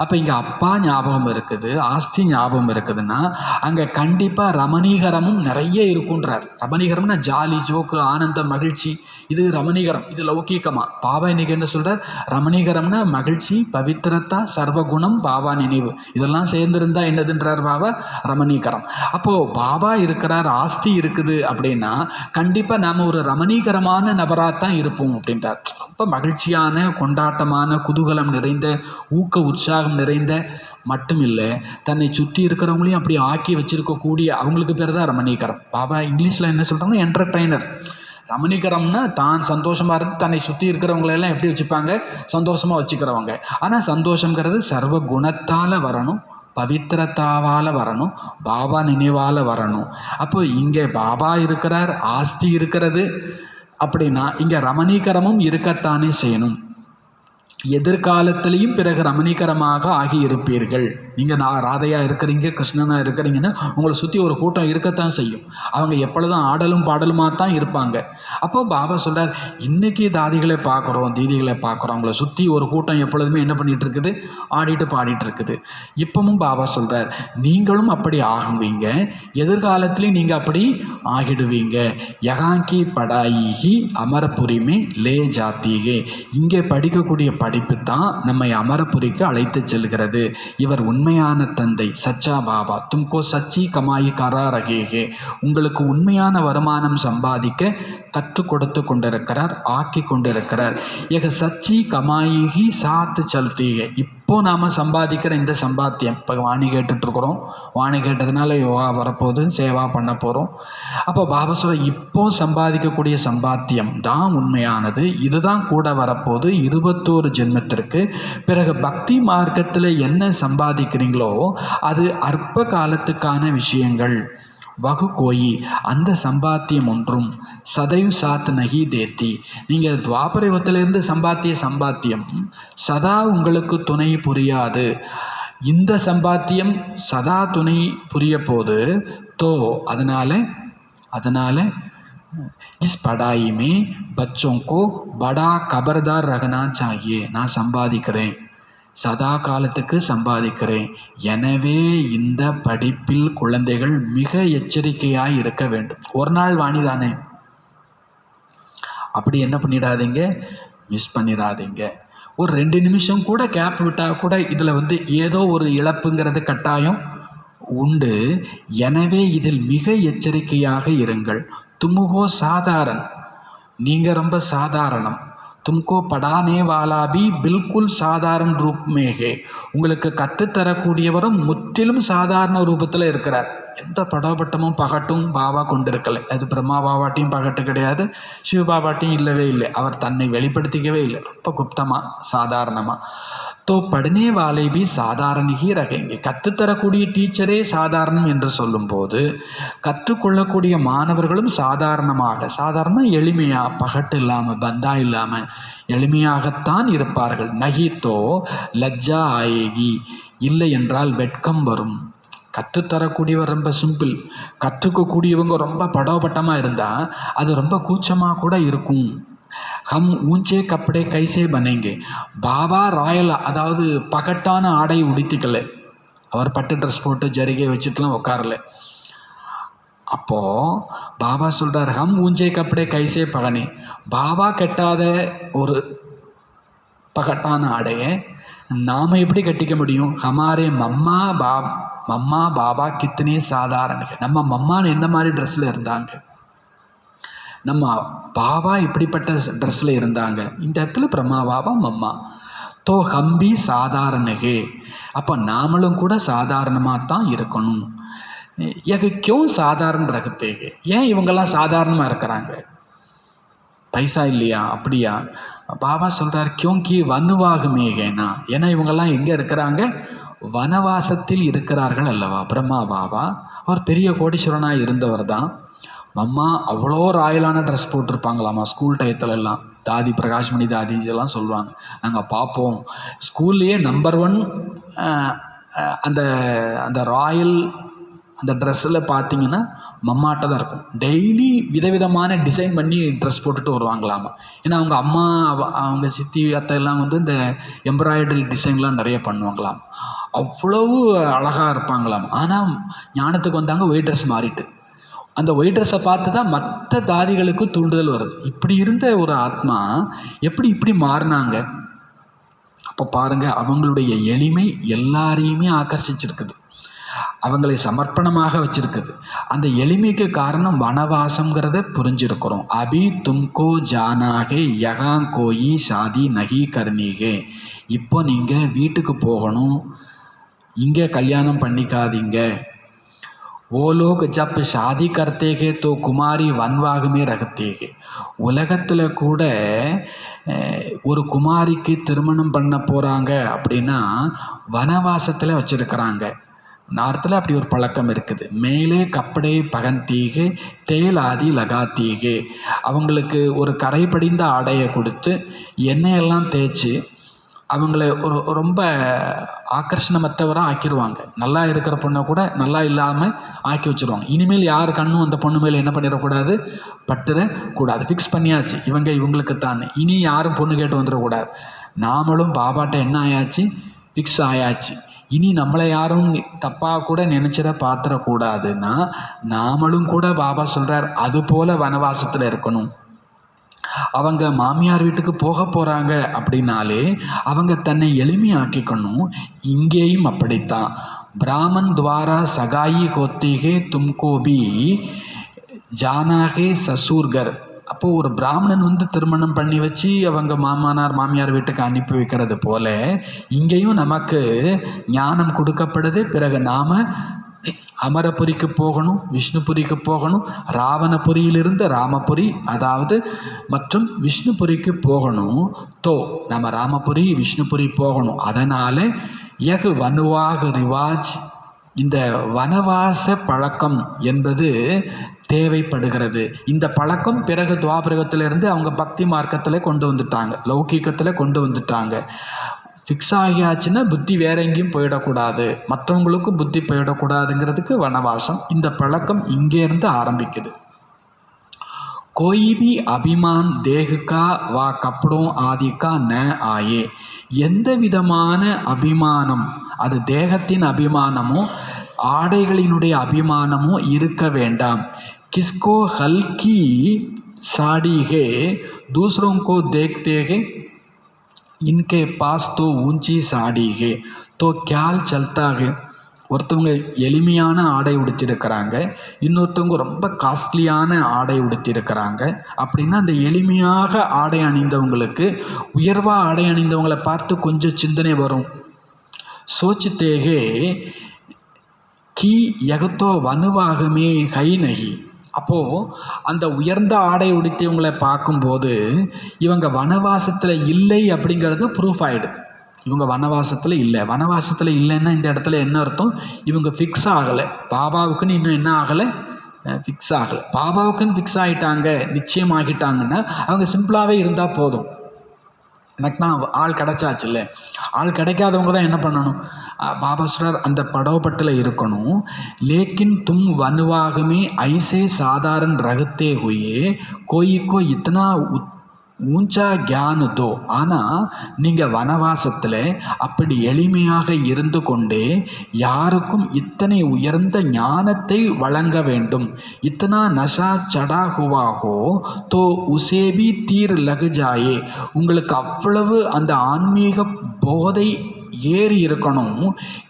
அப்போ இங்கே அப்பா ஞாபகம் இருக்குது, ஆஸ்தி ஞாபகம் இருக்குதுன்னா அங்கே கண்டிப்பாக ரமணீகரமும் நிறைய இருக்குன்றார். ரமணீகரம்னா ஜாலி, ஜோக்கு, ஆனந்தம், மகிழ்ச்சி. இது ரமணீகரம், இது லௌகீகமாக. பாபா இன்னைக்கு என்ன சொல்கிறார்? ரமணீகரம்னா மகிழ்ச்சி, பவித்திரத்தா, சர்வகுணம், பாபா நினைவு, இதெல்லாம் சேர்ந்துருந்தா என்னதுன்றார் பாபா? ரமணீகரம். அப்போது பாபா இருக்கிறார், ஆஸ்தி இருக்குது அப்படின்னா கண்டிப்பாக நாம் ஒரு ரமணீகரமான நபராகத்தான் இருப்போம் அப்படின்றார். ரொம்ப மகிழ்ச்சியான, கொண்டாட்டமான, குதூகலம் நிறைந்த, ஊக்க உற்சாகம் நிறைந்த மட்டும் இல்லை, தன்னை சுற்றி இருக்கிறவங்களையும் அப்படி ஆக்கி வச்சிருக்கக்கூடிய அவங்களுக்கு பேர் தான் ரமணீகரம். பாபா இங்கிலீஷில் என்ன சொல்கிறாங்கன்னா என்டர்டெய்னர். ரமணீகரம்னா தான் சந்தோஷமாக இருந்து தன்னை சுற்றி இருக்கிறவங்களெல்லாம் எப்படி வச்சுப்பாங்க? சந்தோஷமாக வச்சுக்கிறவங்க. ஆனால் சந்தோஷங்கிறது சர்வ குணத்தால் வரணும், பவித்திரத்தாவால் வரணும், பாபா நினைவால் வரணும். அப்போ இங்கே பாபா இருக்கிறார், ஆஸ்தி இருக்கிறது அப்படின்னா இங்கே ரமணீகரமும் இருக்கத்தானே செய்யணும். எதிர்காலத்திலையும் பிறகு ரமணீகரமாக ஆகி இருப்பீர்கள். நீங்கள் ராதையாக இருக்கிறீங்க, கிருஷ்ணனாக இருக்கிறீங்கன்னா உங்களை சுற்றி ஒரு கூட்டம் இருக்கத்தான் செய்யும். அவங்க எப்பொழுதும் ஆடலும் பாடலுமாக தான் இருப்பாங்க. அப்போ பாபா சொல்கிறார், இன்றைக்கி தாதிகளை பார்க்குறோம், தீதிகளை பார்க்குறோம், அவங்கள சுற்றி ஒரு கூட்டம் எப்பொழுதுமே என்ன பண்ணிகிட்டு இருக்குது? ஆடிட்டு பாடிட்டு இருக்குது. இப்பவும் பாபா சொல்கிறார், நீங்களும் அப்படி ஆகுவீங்க, எதிர்காலத்துலேயும் நீங்கள் அப்படி ஆகிடுவீங்க. யகாங்கி படாயி அமரபுரிமே லே ஜாத்தீகே. இங்கே படிக்கக்கூடிய படிப்பு தான் நம்மை அமரபுரிக்கு அழைத்து செல்கிறது. இவர் உண்மையான தந்தை, சச்சா பாபா. தும்கோ சச்சி கமாயி கரா ரகேகே. உங்களுக்கு உண்மையான வருமானம் சம்பாதிக்க கற்றுக் கொடுத்து கொண்டிருக்கிறார், ஆக்கி கொண்டிருக்கிறார். ஏக சச்சி கமாயி சாத்து சல்தீகே. இப்போ நாம் சம்பாதிக்கிற இந்த சம்பாத்தியம், இப்போ வாணி கேட்டுட்ருக்குறோம், வாணி கேட்டதுனால யோகா வரப்போகுது, சேவா பண்ண போகிறோம். அப்போ பாபா சொல்ல, இப்போ சம்பாதிக்கக்கூடிய சம்பாத்தியம் தான் உண்மையானது, இதுதான் கூட வரப்போகுது 21 ஜென்மத்திற்கு. பிறகு பக்தி மார்க்கத்தில் என்ன சம்பாதிக்கிறீங்களோ அது அற்ப காலத்துக்கான விஷயங்கள். வகு கோயி, அந்த சம்பாத்தியம் ஒன்றும் சதைவ் சாத் நகி தேத்தி. நீங்கள் துவாபரயுகத்திலிருந்து சம்பாத்திய சம்பாத்தியம் சதா உங்களுக்கு துணை புரியாது. இந்த சம்பாத்தியம் சதா துணை புரிய போது தோ அதனால் இஸ் படாயிமே பச்சோங்கோ படா கபர்தார் ரகனா சாகியே. நான் சம்பாதிக்கிறேன், சதா காலத்துக்கு சம்பாதிக்கிறேன். எனவே இந்த படிப்பில் குழந்தைகள் மிக எச்சரிக்கையாய் இருக்க வேண்டும். ஒரு நாள் வாணி தானே, அப்படி என்ன பண்ணிடாதீங்க, மிஸ் பண்ணிடாதீங்க. ஒரு 2 நிமிஷம் கூட கேப் விட்டால் கூட இதில் ஏதோ ஒரு இழப்புங்கிறது கட்டாயம் உண்டு. எனவே இதில் மிக எச்சரிக்கையாக இருங்கள். துமுகோ சாதாரண, நீங்கள் ரொம்ப சாதாரணம். தும்கோ படானே வாலா பி பில்குல் சாதாரண ரூப் மேகே. உங்களுக்கு கற்றுத்தரக்கூடியவரும் முற்றிலும் சாதாரண ரூபத்தில் இருக்கிறார். எந்த படோபட்டமும் பகட்டும் பாபா கொண்டிருக்கலை. அது பிரம்மா பாபாட்டையும் பகட்டு கிடையாது, சிவ பாபாட்டையும் இல்லவே இல்லை. அவர் தன்னை வெளிப்படுத்திக்கவே இல்லை, ரொம்ப குப்தமாக சாதாரணமாக. தோ படனே வாலை பி சாதாரணி ரகேங்க. கற்றுத்தரக்கூடிய டீச்சரே சாதாரணம் என்று சொல்லும்போது கற்றுக்கொள்ளக்கூடிய மாணவர்களும் சாதாரண எளிமையாக, பகட்டு இல்லாமல், பந்தா இல்லாமல் எளிமையாகத்தான் இருப்பார்கள். நகித்தோ லஜ்ஜா ஆயேகி, இல்லை என்றால் வெட்கம் வரும். கற்றுத்தரக்கூடியவர் ரொம்ப சிம்பிள், கற்றுக்கக்கூடியவங்க ரொம்ப படோபட்டமாக இருந்தால் அது ரொம்ப கூச்சமாக கூட இருக்கும். ஹம் ஊஞ்சே கப்படே கைசே பனேங்கே. பாபா ராயல், அதாவது பகட்டான ஆடை உடுத்திக்கல, அவர் பட்டு ட்ரெஸ் போட்டு ஜரிகை வச்சுட்டுலாம் உட்காரல. அப்போது பாபா சொல்கிறார், ஹம் ஊஞ்சே கப்படே கைசே பகனே. பாபா கட்டாத ஒரு பகட்டான ஆடையை நாம் எப்படி கட்டிக்க முடியும்? ஹமாரே மம்மா மம்மா பாபா கித்தனே சாதாரண, நம்ம மம்மான்னு என்ன மாதிரி ட்ரெஸ்ஸில் இருந்தாங்க, நம்ம பாபா இப்படிப்பட்ட ட்ரெஸ்ஸில் இருந்தாங்க. இந்த இடத்துல பிரம்மா பாபா மம்மா தோ ஹம்பி சாதாரணகே, அப்போ நாமளும் கூட சாதாரணமாக தான் இருக்கணும். கியோம் சாதாரண ரகத்தேகே, ஏன் இவங்கெல்லாம் சாதாரணமாக இருக்கிறாங்க, பைசா இல்லையா அப்படியா? பாபா சொல்கிறார் கியோங்கி வனுவாகுமேகேனா, ஏன்னா இவங்கெல்லாம் எங்கே இருக்கிறாங்க, வனவாசத்தில் இருக்கிறார்கள் அல்லவா. பிரம்மா பாபா அவர் பெரிய கோடீஸ்வரனாக இருந்தவர் தான். மம்மா அவ்வளோ ராயலான ட்ரெஸ் போட்டிருப்பாங்களாம்மா ஸ்கூல் டயத்துலலாம். தாதி பிரகாஷ்மணி தாதி இதெல்லாம் சொல்லுவாங்க, நாங்கள் பார்ப்போம் ஸ்கூல்லையே நம்பர் 1 அந்த அந்த ராயல் அந்த ட்ரெஸ்ஸில் பார்த்தீங்கன்னா மம்மாட்ட தான் இருக்கும். டெய்லி விதவிதமான டிசைன் பண்ணி ட்ரெஸ் போட்டுட்டு வருவாங்களாமா. ஏன்னா அவங்க அம்மா அவங்க சித்தி அத்தை எல்லாம் வந்து இந்த எம்ப்ராய்டரி டிசைன்லாம் நிறைய பண்ணுவாங்களாம். அவ்வளவு அழகாக இருப்பாங்களாம். ஆனால் ஞானத்துக்கு வந்தாங்க ஒயிட் ட்ரெஸ் மாறிட்டு, அந்த ஒயிட் ட்ரெஸ்ஸை பார்த்து தான் மற்ற தாதிகளுக்கு தூண்டுதல் வருது. இப்படி இருந்த ஒரு ஆத்மா எப்படி இப்படி மாறினாங்க? அப்போ பாருங்கள், அவங்களுடைய எளிமை எல்லாரையுமே ஆக்கர்ஷிச்சிருக்குது, அவங்களை சமர்ப்பணமாக வச்சிருக்குது. அந்த எளிமைக்கு காரணம் வனவாசங்கிறத புரிஞ்சிருக்கிறோம். அபி தும்கோ ஜானாகே யகா கோயி ஷாதி நகி கர்னீகே, இப்போ நீங்கள் வீட்டுக்கு போகணும், இங்கே கல்யாணம் பண்ணிக்காதீங்க. वो लोग जब शादी करते हैं तो कुमारी वनवाग में रखते हैं. உலகத்தில் கூட ஒரு குமாரிக்கு திருமணம் பண்ண போகிறாங்க அப்படின்னா வனவாசத்தில் வச்சுருக்கிறாங்க. நார்த்தில் அப்படி ஒரு பழக்கம் இருக்குது. மேலே கப்படை பகந்தீகே தேல் ஆதி லகாத்தீகே, அவங்களுக்கு ஒரு கரை படிந்த ஆடையை கொடுத்து எண்ணெயெல்லாம் தேய்ச்சி அவங்கள ரொம்ப ஆக்கர்ஷணமற்றவராக ஆக்கிடுவாங்க. நல்லா இருக்கிற பொண்ணை கூட நல்லா இல்லாமல் ஆக்கி வச்சுருவாங்க. இனிமேல் யார் கண்ணும் அந்த பொண்ணு மேலே என்ன பண்ணிடக்கூடாது, பட்டுறக்கூடாது. ஃபிக்ஸ் பண்ணியாச்சு இவங்களுக்கு தான், இனி யாரும் பொண்ணு கேட்டு வந்துடக்கூடாது. நாமளும் பாபாட்ட என்ன ஆயாச்சு, ஃபிக்ஸ் ஆயாச்சு. இனி நம்மளை யாரும் தப்பாக கூட நினச்சிட பார்த்துடக்கூடாதுன்னா நாமளும் கூட பாபா சொல்கிறார் அதுபோல் வனவாசத்தில் இருக்கணும். அவங்க மாமியார் வீட்டுக்கு போக போகிறாங்க அப்படின்னாலே அவங்க தன்னை எளிமையாக்கிக்கணும். இங்கேயும் அப்படித்தான். பிராமன் துவாரா சகாயி ஹோத்தேகே தும்கோபி ஜானாகே சசூர்கர். அப்போது ஒரு பிராமணன் வந்து திருமணம் பண்ணி வச்சு அவங்க மாமியார் வீட்டுக்கு அனுப்பி வைக்கிறது போல இங்கேயும் நமக்கு ஞானம் கொடுக்கப்படுது. பிறகு நாம் அமரபுரிக்கு போகணும், விஷ்ணுபுரிக்கு போகணும், ராவணபுரியிலிருந்து ராமபுரி அதாவது மற்றும் விஷ்ணுபுரிக்கு போகணும். நம்ம ராமபுரி விஷ்ணுபுரி போகணும். அதனால் யகு வனுவாக ரிவாஜ், இந்த வனவாச பழக்கம் என்பது தேவைப்படுகிறது. இந்த பழக்கம் பிறகு துவாபரகத்திலிருந்து அவங்க பக்தி மார்க்கத்தில் கொண்டு வந்துட்டாங்க, லௌகீகத்தில் கொண்டு வந்துட்டாங்க. ஃபிக்ஸ் ஆகியாச்சுன்னா புத்தி வேற எங்கேயும் போயிடக்கூடாது, மற்றவங்களுக்கும் புத்தி போயிடக்கூடாதுங்கிறதுக்கு வனவாசம். இந்த பழக்கம் இங்கேருந்து ஆரம்பிக்குது. कोई भी अभिमान देह का व कपड़ों आदि का न आए. எந்த விதமான அபிமானம், அது தேகத்தின் அபிமானமோ ஆடைகளினுடைய அபிமானமோ இருக்க வேண்டாம். किसको हल्की साड़ी है दूसरों को देखते हैं इनके पास तो ऊंची साड़ी है तो क्या चलता है. ஒருத்தவங்க எளிமையான ஆடை உடுத்திருக்கிறாங்க, இன்னொருத்தவங்க ரொம்ப காஸ்ட்லியான ஆடை உடுத்திருக்கிறாங்க. அப்படின்னா அந்த எளிமையாக ஆடை அணிந்தவங்களுக்கு உயர்வாக ஆடை அணிந்தவங்களை பார்த்து கொஞ்சம் சிந்தனை வரும். சோச்சித்தேகே கி யகத்தோ வனுவாகமே ஹை நகி. அப்போது அந்த உயர்ந்த ஆடை உடுத்தியவங்களை பார்க்கும்போது இவங்க வனவாசத்தில் இல்லை அப்படிங்கிறது ப்ரூஃப் ஆகிடுது. இவங்க வனவாசத்தில் இல்லை. வனவாசத்தில் இல்லைன்னா இந்த இடத்துல என்ன அர்த்தம், இவங்க ஃபிக்ஸ் ஆகலை, பாபாவுக்குன்னு இன்னும் என்ன ஆகலை, ஃபிக்ஸ் ஆகலை. பாபாவுக்குன்னு ஃபிக்ஸ் ஆகிட்டாங்க, நிச்சயமாகிட்டாங்கன்னா அவங்க சிம்பிளாகவே இருந்தால் போதும். எனக்கு தான் ஆள் கிடைச்சாச்சு இல்லை, ஆள் கிடைக்காதவங்க தான் என்ன பண்ணணும், பாபா சொல்றார் அந்த படோபட்டில் இருக்கணும். லேக்கின் தும் வனுவாகமே ஐசே சாதாரண ரகத்தே ஹுயே கோயிக்கோ இத்தனா ஊஞ்சா கியானு தோ. ஆனால் நீங்கள் வனவாசத்தில் அப்படி எளிமையாக இருந்து கொண்டே யாருக்கும் இத்தனை உயர்ந்த ஞானத்தை வழங்க வேண்டும். இத்தனா நஷா சடா ஹுவாகோ தோ உசேபி தீர் லகு ஜாயே. உங்களுக்கு அவ்வளவு அந்த ஆன்மீக போதை ஏறி இருக்கணும்.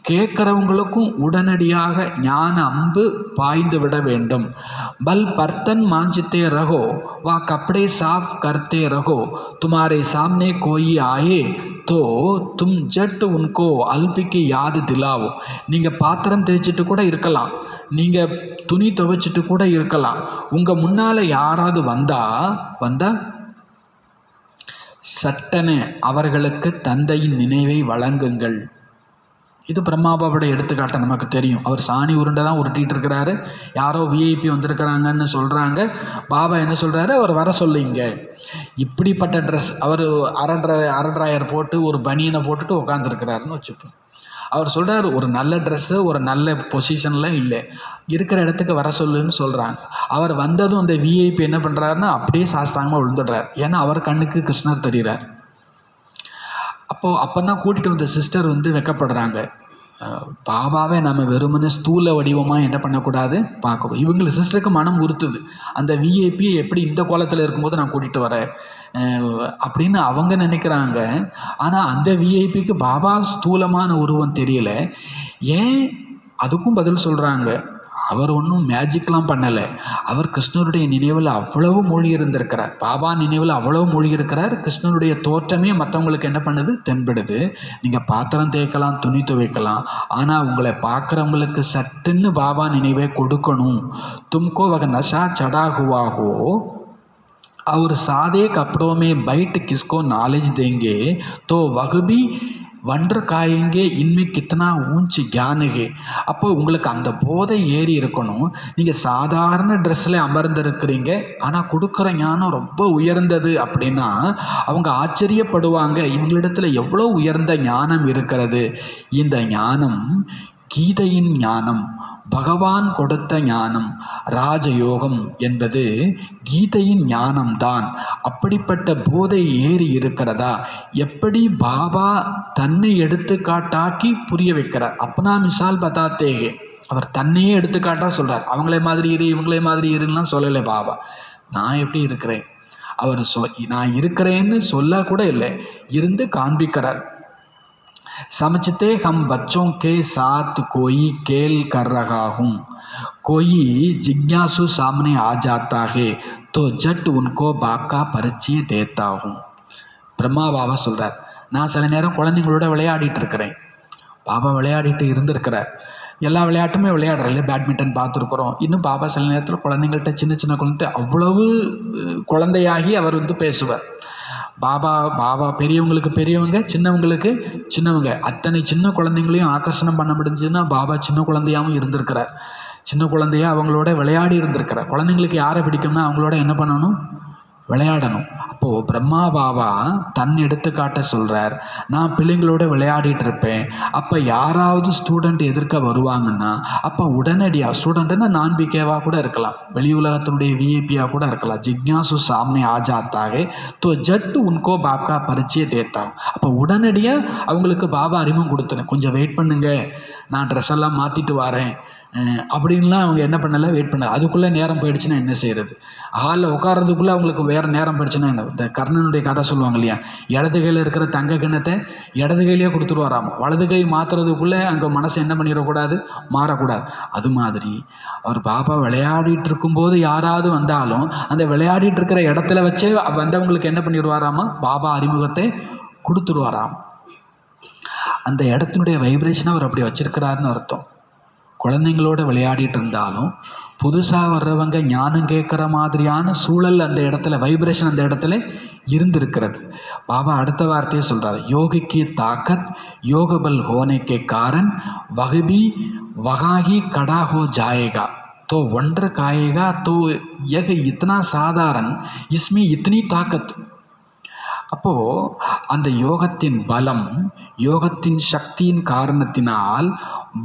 கேட்குறவங்களுக்கும் உடனடியாக ஞான அம்பு பாய்ந்து விட வேண்டும். பல் பர்த்தன் மாஞ்சித்தே ரகோ வா கப்படே சாஃப் கர்த்தே ரகோ துமாரே சாம்னே கோயி ஆயே தோ தும் ஜட் உன்கோ அல்பிக்கு யாது திலாவோ. நீங்கள் பாத்திரம் தேய்ச்சிட்டு கூட இருக்கலாம், நீங்கள் துணி துவைச்சிட்டு கூட இருக்கலாம். உங்கள் முன்னால் யாராவது வந்தா சட்டென அவர்களுக்கு தந்தையின் நினைவை வழங்குங்கள். இது பிரம்மாபாவோட எடுத்துக்காட்ட நமக்கு தெரியும். அவர் சாணி உருண்டை தான் உருட்டிகிட்டு இருக்கிறாரு. யாரோ விஐபி வந்திருக்கிறாங்கன்னு சொல்கிறாங்க. பாபா என்ன சொல்கிறாரு, அவர் வர சொல்லிங்க. இப்படிப்பட்ட ட்ரெஸ் அவர் அரண்ட்ராயர் போட்டு ஒரு பனியனை போட்டுட்டு உட்காந்துருக்கிறாருன்னு வச்சுப்போம். அவர் சொல்கிறார், ஒரு நல்ல ட்ரெஸ்ஸு ஒரு நல்ல பொசிஷனில் இல்லை, இருக்கிற இடத்துக்கு வர சொல்லுன்னு சொல்கிறாங்க. அவர் வந்ததும் அந்த விஐபி என்ன பண்ணுறாருன்னா அப்படியே சாஸ்தாங்கமாக விழுந்துடுறார். ஏன்னா அவர் கண்ணுக்கு கிருஷ்ணர் தெரிகிறார். அப்போ தான் கூட்டிகிட்டு வந்த சிஸ்டர் வெக்கப்படுறாங்க. பாபாவை நம்ம வெறுமனே ஸ்தூல வடிவமாக என்ன பண்ணக்கூடாது, பார்க்கக்கூடாது. இவங்களை சிஸ்டருக்கு மனம் உறுத்துது. அந்த விஐபி எப்படி இந்த கோலத்தில் இருக்கும்போது நான் கூட்டிகிட்டு வரேன் அப்படின்னு அவங்க நினைக்கிறாங்க. ஆனால் அந்த விஐபிக்கு பாபா ஸ்தூலமான உருவம் தெரியல. ஏன்? அதுக்கும் பதில் சொல்கிறாங்க. அவர் ஒன்றும் மேஜிக்லாம் பண்ணலை. அவர் கிருஷ்ணருடைய நினைவில் அவ்வளவு மூழ்கி இருந்திருக்கிறார். பாபா நினைவில் அவ்வளவு மூழ்கி இருக்கிறார். கிருஷ்ணருடைய தோற்றமே மற்றவங்களுக்கு என்ன பண்ணுது, தென்படுது. நீங்கள் பாத்திரம் தேய்க்கலாம், துணி துவைக்கலாம், ஆனால் உங்களை பார்க்குறவங்களுக்கு சட்டுன்னு பாபா நினைவை கொடுக்கணும். தும்கோ வக நஷா சடா हुआ हो और सादे कपड़ों में बैठ किसको नॉलेज देंगे तो वह भी வன்று காயங்கே இன்மை கித்தனா ஊஞ்சி கியானுகே. அப்போ உங்களுக்கு அந்த போதை ஏறி இருக்கணும். நீங்கள் சாதாரண ட்ரெஸ்ஸில் அமர்ந்திருக்கிறீங்க, ஆனால் கொடுக்குற ஞானம் ரொம்ப உயர்ந்தது அப்படின்னா அவங்க ஆச்சரியப்படுவாங்க, இவங்களிடத்தில் எவ்வளோ உயர்ந்த ஞானம் இருக்கிறது. இந்த ஞானம் கீதையின் ஞானம், பகவான் கொடுத்த ஞானம். ராஜயோகம் என்பது கீதையின் ஞானம்தான். அப்படிப்பட்ட போதை ஏறி இருக்கிறதா? எப்படி பாபா தன்னை எடுத்துக்காட்டாக்கி புரிய வைக்கிறார். அப்பனா மிசால் பதாத்தேகே, அவர் தன்னையே எடுத்துக்காட்டா சொல்கிறார். அவங்களே மாதிரி இரு, இவங்களே மாதிரி இருலாம் சொல்லலை பாபா. நான் எப்படி இருக்கிறேன், அவர் நான் இருக்கிறேன்னு சொல்ல கூட இல்லை, இருந்து காண்பிக்கிறார். समझते हम बच्चों के साथ कोई खेल कर रहा हूँ, कोई जिज्ञासु सामने आ जाता है तो झट उनको बाप का परिचय देता हूँ. பிரம்மா பாபா சொல்கிறார், நான் சில நேரம் குழந்தைங்களோட விளையாடிட்டு இருக்கிறேன். பாபா விளையாடிட்டு இருந்திருக்கிறார். எல்லா விளையாட்டுமே விளையாடுறோம் இல்லை, பேட்மிண்டன் பார்த்துருக்குறோம். இன்னும் பாபா சில நேரத்தில் குழந்தைங்கள்ட்ட சின்ன குழந்தை அவ்வளவு குழந்தையாகி அவர் பேசுவார். பாபா பெரியவங்களுக்கு பெரியவங்க, சின்னவங்களுக்கு சின்னவங்க, அத்தனை சின்ன குழந்தைங்களையும் ஆகர்ஷணம் பண்ண முடிஞ்சுன்னா பாபா சின்ன குழந்தையாகவும் இருந்திருக்கிறார். சின்ன குழந்தையா அவங்களோட விளையாடி இருந்திருக்கிறார். குழந்தைங்களுக்கு யாரை பிடிக்கும்னா அவங்களோட என்ன பண்ணணும், விளையாடணும். அப்போது பிரம்மா பாபா தன் எடுத்துக்காட்ட சொல்கிறார். நான் பிள்ளைங்களோட விளையாடிட்டு இருப்பேன். அப்போ யாராவது ஸ்டூடெண்ட் எதிர்க்க வருவாங்கன்னா அப்போ உடனடியாக, ஸ்டூடெண்ட்டுன்னா நான்பிகேவாக கூட இருக்கலாம், வெளி உலகத்தினுடைய விஐபியாக கூட இருக்கலாம், ஜிக்ஞாசு சாமனே ஆஜாத்தாக தோ ஜட் உன்கோ பாப்கா பரிச்சய தேத்தாங்க. அப்போ உடனடியாக அவங்களுக்கு பாபா அறிமுகம் கொடுத்துறேன். கொஞ்சம் வெயிட் பண்ணுங்க, நான் ட்ரெஸ் எல்லாம் மாற்றிட்டு வரேன் அப்படின்லாம் அவங்க என்ன பண்ணலை, வெயிட் பண்ணல. அதுக்குள்ளே நேரம் போயிடுச்சுன்னா என்ன செய்கிறது? ஹாலில் உட்காரதுக்குள்ளே அவங்களுக்கு வேறு நேரம் போயிடுச்சுன்னா என்ன? இந்த கர்ணனுடைய கதை சொல்லுவாங்க இல்லையா, இடது கையில் இருக்கிற தங்க கிண்ணத்தை இடது கையிலேயே கொடுத்துருவாராம். வலது கை மாற்றுறதுக்குள்ளே அங்கே மனசு என்ன பண்ணிடக்கூடாது, மாறக்கூடாது. அது மாதிரி அவர் பாபா விளையாடிட்டு இருக்கும்போது யாராவது வந்தாலும் அந்த விளையாடிட்டு இருக்கிற இடத்துல வச்சே வந்தவங்களுக்கு என்ன பண்ணிடுவாராமா, பாபா அறிமுகத்தை கொடுத்துருவாராம். அந்த இடத்தினுடைய வைப்ரேஷனை அவர் அப்படி வச்சிருக்கிறாருன்னு அர்த்தம். குழந்தைங்களோட விளையாடிட்டு இருந்தாலும் புதுசாக வர்றவங்க ஞானம் கேட்குற மாதிரியான சூழல் அந்த இடத்துல, வைப்ரேஷன் அந்த இடத்துல இருந்திருக்கிறது. பாபா அடுத்த வார்த்தையை சொல்கிறார், யோகிக்கு தாக்கத் யோகபல் ஹோனேக்கே காரன் வகபி வகாகி கடா ஹோ ஜாயேகா तो वंडर खाएगा तो यह इतना साधारण इसमें इतनी ताकत. அப்போது அந்த யோகத்தின் பலம், யோகத்தின் சக்தியின் காரணத்தினால்